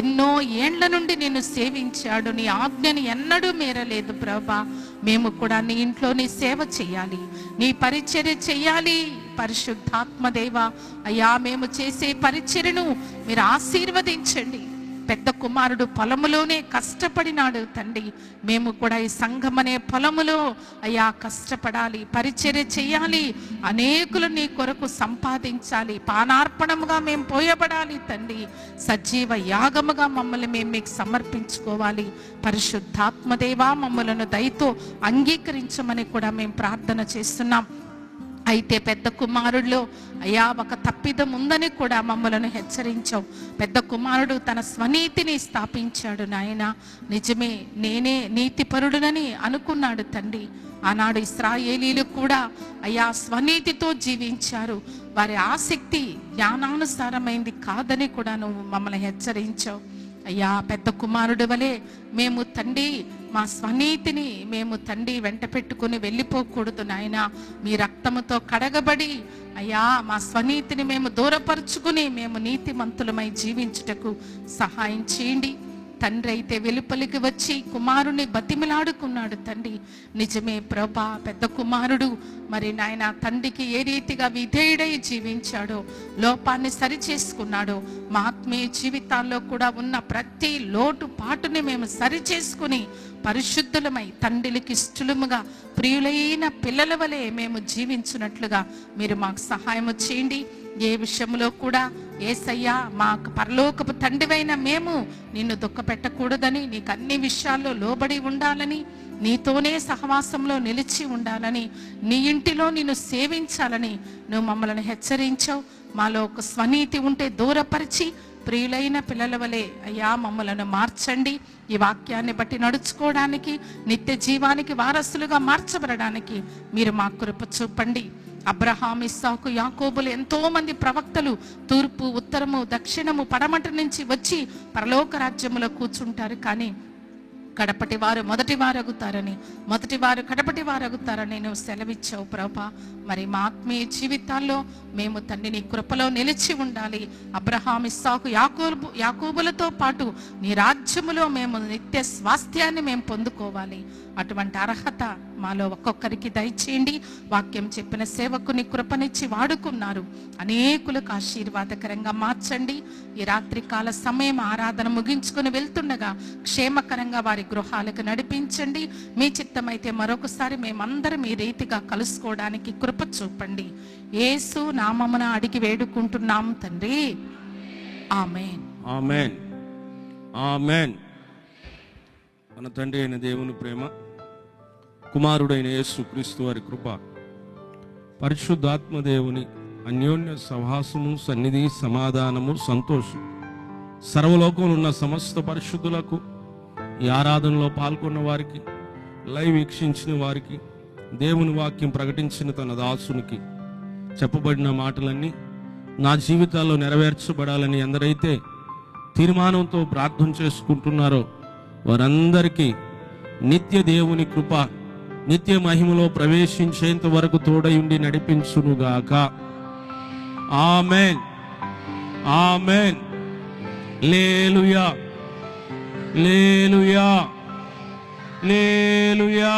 ఎన్నో ఏండ్ల నుండి నిన్ను సేవించాడు, నీ ఆజ్ఞని ఎన్నడూ మీరలేదు ప్రభా. మేము కూడా నీ ఇంట్లో నీ సేవ చెయ్యాలి, నీ పరిచర్య చెయ్యాలి. పరిశుద్ధాత్మదేవ అయ్యా మేము చేసే పరిచర్యను మీరు ఆశీర్వదించండి. పెద్ద కుమారుడు పొలములోనే కష్టపడినాడు తండ్రి, మేము కూడా ఈ సంఘం అనే పొలములో అయ్యా కష్టపడాలి, పరిచర్య చేయాలి, అనేకులు నీ కొరకు సంపాదించాలి, పానార్పణముగా మేము పోయబడాలి తండ్రి. సజీవ యాగముగా మమ్మల్ని మేము మీకు సమర్పించుకోవాలి. పరిశుద్ధాత్మదేవా మమ్మలను దయతో అంగీకరించమని కూడా మేము ప్రార్థన చేస్తున్నాం. అయితే పెద్ద కుమారుడిలో అయ్యా ఒక తప్పిదం ఉందని కూడా మమ్మలను హెచ్చరించావు. పెద్ద కుమారుడు తన స్వనీతిని స్థాపించాడు నాయన. నిజమే, నేనే నీతిపరుడునని అనుకున్నాడు తండ్రి. ఆనాడు ఇశ్రాయేలీలు కూడా అయ్యా స్వనీతితో జీవించారు. వారి ఆసక్తి జ్ఞానానుసారమైంది కాదని కూడా నువ్వు మమ్మల్ని హెచ్చరించావు. అయ్యా పెద్ద కుమారుడు వలె మేము తండ్రి మా స్వనీతిని మేము తండ్రి వెంట పెట్టుకుని వెళ్ళిపోకూడదు నాయన. మీ రక్తముతో కడగబడి అయ్యా మా స్వనీతిని మేము దూరపరుచుకుని మేము నీతిమంతులమై జీవించుటకు సహాయం చేయండి. తండ్రి అయితే వెలుపలికి వచ్చి కుమారుని బతిమిలాడుకున్నాడు తండ్రి. నిజమే ప్రభా, పెద్ద కుమారుడు మరి నాయన తండ్రికి ఏ రీతిగా విధేయుడై జీవించాడో, లోపాన్ని సరిచేసుకున్నాడో, మా ఆత్మీయ జీవితాల్లో కూడా ఉన్న ప్రతి లోటు పాటుని మేము సరిచేసుకుని పరిశుద్ధులమై తండ్రికి ఇష్టలుముగా ప్రియులైన పిల్లల వలె మేము జీవించున్నట్లుగా మీరు మాకు సహాయం చేయండి. ఏ విషయంలో కూడా యేసయ్యా మాకు పరలోకపు తండ్రివైన మేము నిన్ను దుఃఖపెట్టకూడదని, నీకు అన్ని విషయాల్లో లోబడి ఉండాలని, నీతోనే సహవాసంలో నిలిచి ఉండాలని, నీ ఇంటిలో నిన్ను సేవించాలని నువ్వు మమ్మల్ని హెచ్చరించావు. మాలో ఒక స్వనీతి ఉంటే దూరపరిచి ప్రియులైన పిల్లల వలె అయ్యా మమ్మలను మార్చండి. ఈ వాక్యాన్ని బట్టి నడుచుకోవడానికి, నిత్య జీవానికి వారసులుగా మార్చబడడానికి మీరు మా కృప చూపండి. అబ్రహాం, ఇస్సాకు, యాకోబులు ఎంతో మంది ప్రవక్తలు తూర్పు, ఉత్తరము, దక్షిణము, పడమట నుంచి వచ్చి పరలోక రాజ్యములో కూర్చుంటారు. కానీ కడపటి వారు మొదటి వారగుతారని, మొదటి వారు కడపటి వారగుతారని నువ్వు సెలవిచ్చావు ప్రభా. మరి మా ఆత్మీయ జీవితాల్లో మేము తండ్రి నీ కృపలో నిలిచి ఉండాలి. అబ్రహాం, ఇస్సాకు, యాకోబులతో పాటు నీ రాజ్యములో మేము నిత్య స్వాస్థ్యాన్ని మేము పొందుకోవాలి. అటువంటి అర్హత మాలో ఒక్కొక్కరికి దయచేయండి. వాక్యం చెప్పిన సేవకుని కృపనిచ్చి వాడుకున్నారు, అనేకులకు ఆశీర్వాదకరంగా మార్చండి. ఈ రాత్రికాల సమయం ఆరాధన ముగించుకుని వెళ్తుండగా క్షేమకరంగా వారి గృహాలకు నడిపించండి. మీ చిత్తమైతే మరొకసారి మేమందరం ఈ రీతిగా కలుసుకోవడానికి కృప చూపండి. యేసు నామమున అడిగి వేడుకుంటున్నాం తండ్రి, ఆమేన్. ఆమేన్, ఆమేన్. మన తండ్రి అయిన దేవుని ప్రేమ, కుమారుడైన యేసుక్రీస్తు వారి కృప, పరిశుద్ధాత్మ దేవుని అన్యోన్య సహవాసము, సన్నిధి, సమాధానము, సంతోషం సర్వలోకంలో ఉన్న సమస్త పరిశుద్ధులకు, ఈ ఆరాధనలో పాల్గొన్న వారికి, లైవ్ వీక్షించిన వారికి, దేవుని వాక్యం ప్రకటించిన తన దాసునికి చెప్పబడిన మాటలన్నీ నా జీవితాల్లో నెరవేర్చబడాలని ఎందరైతే తీర్మానంతో ప్రార్థన చేసుకుంటున్నారో వారందరికీ నిత్య దేవుని కృప, నిత్య మహిమలో ప్రవేశించేంత వరకు తోడై ఉండి నడిపించునుగాక. ఆమేన్, ఆమేన్. హల్లెలూయా, హల్లెలూయా, హల్లెలూయా.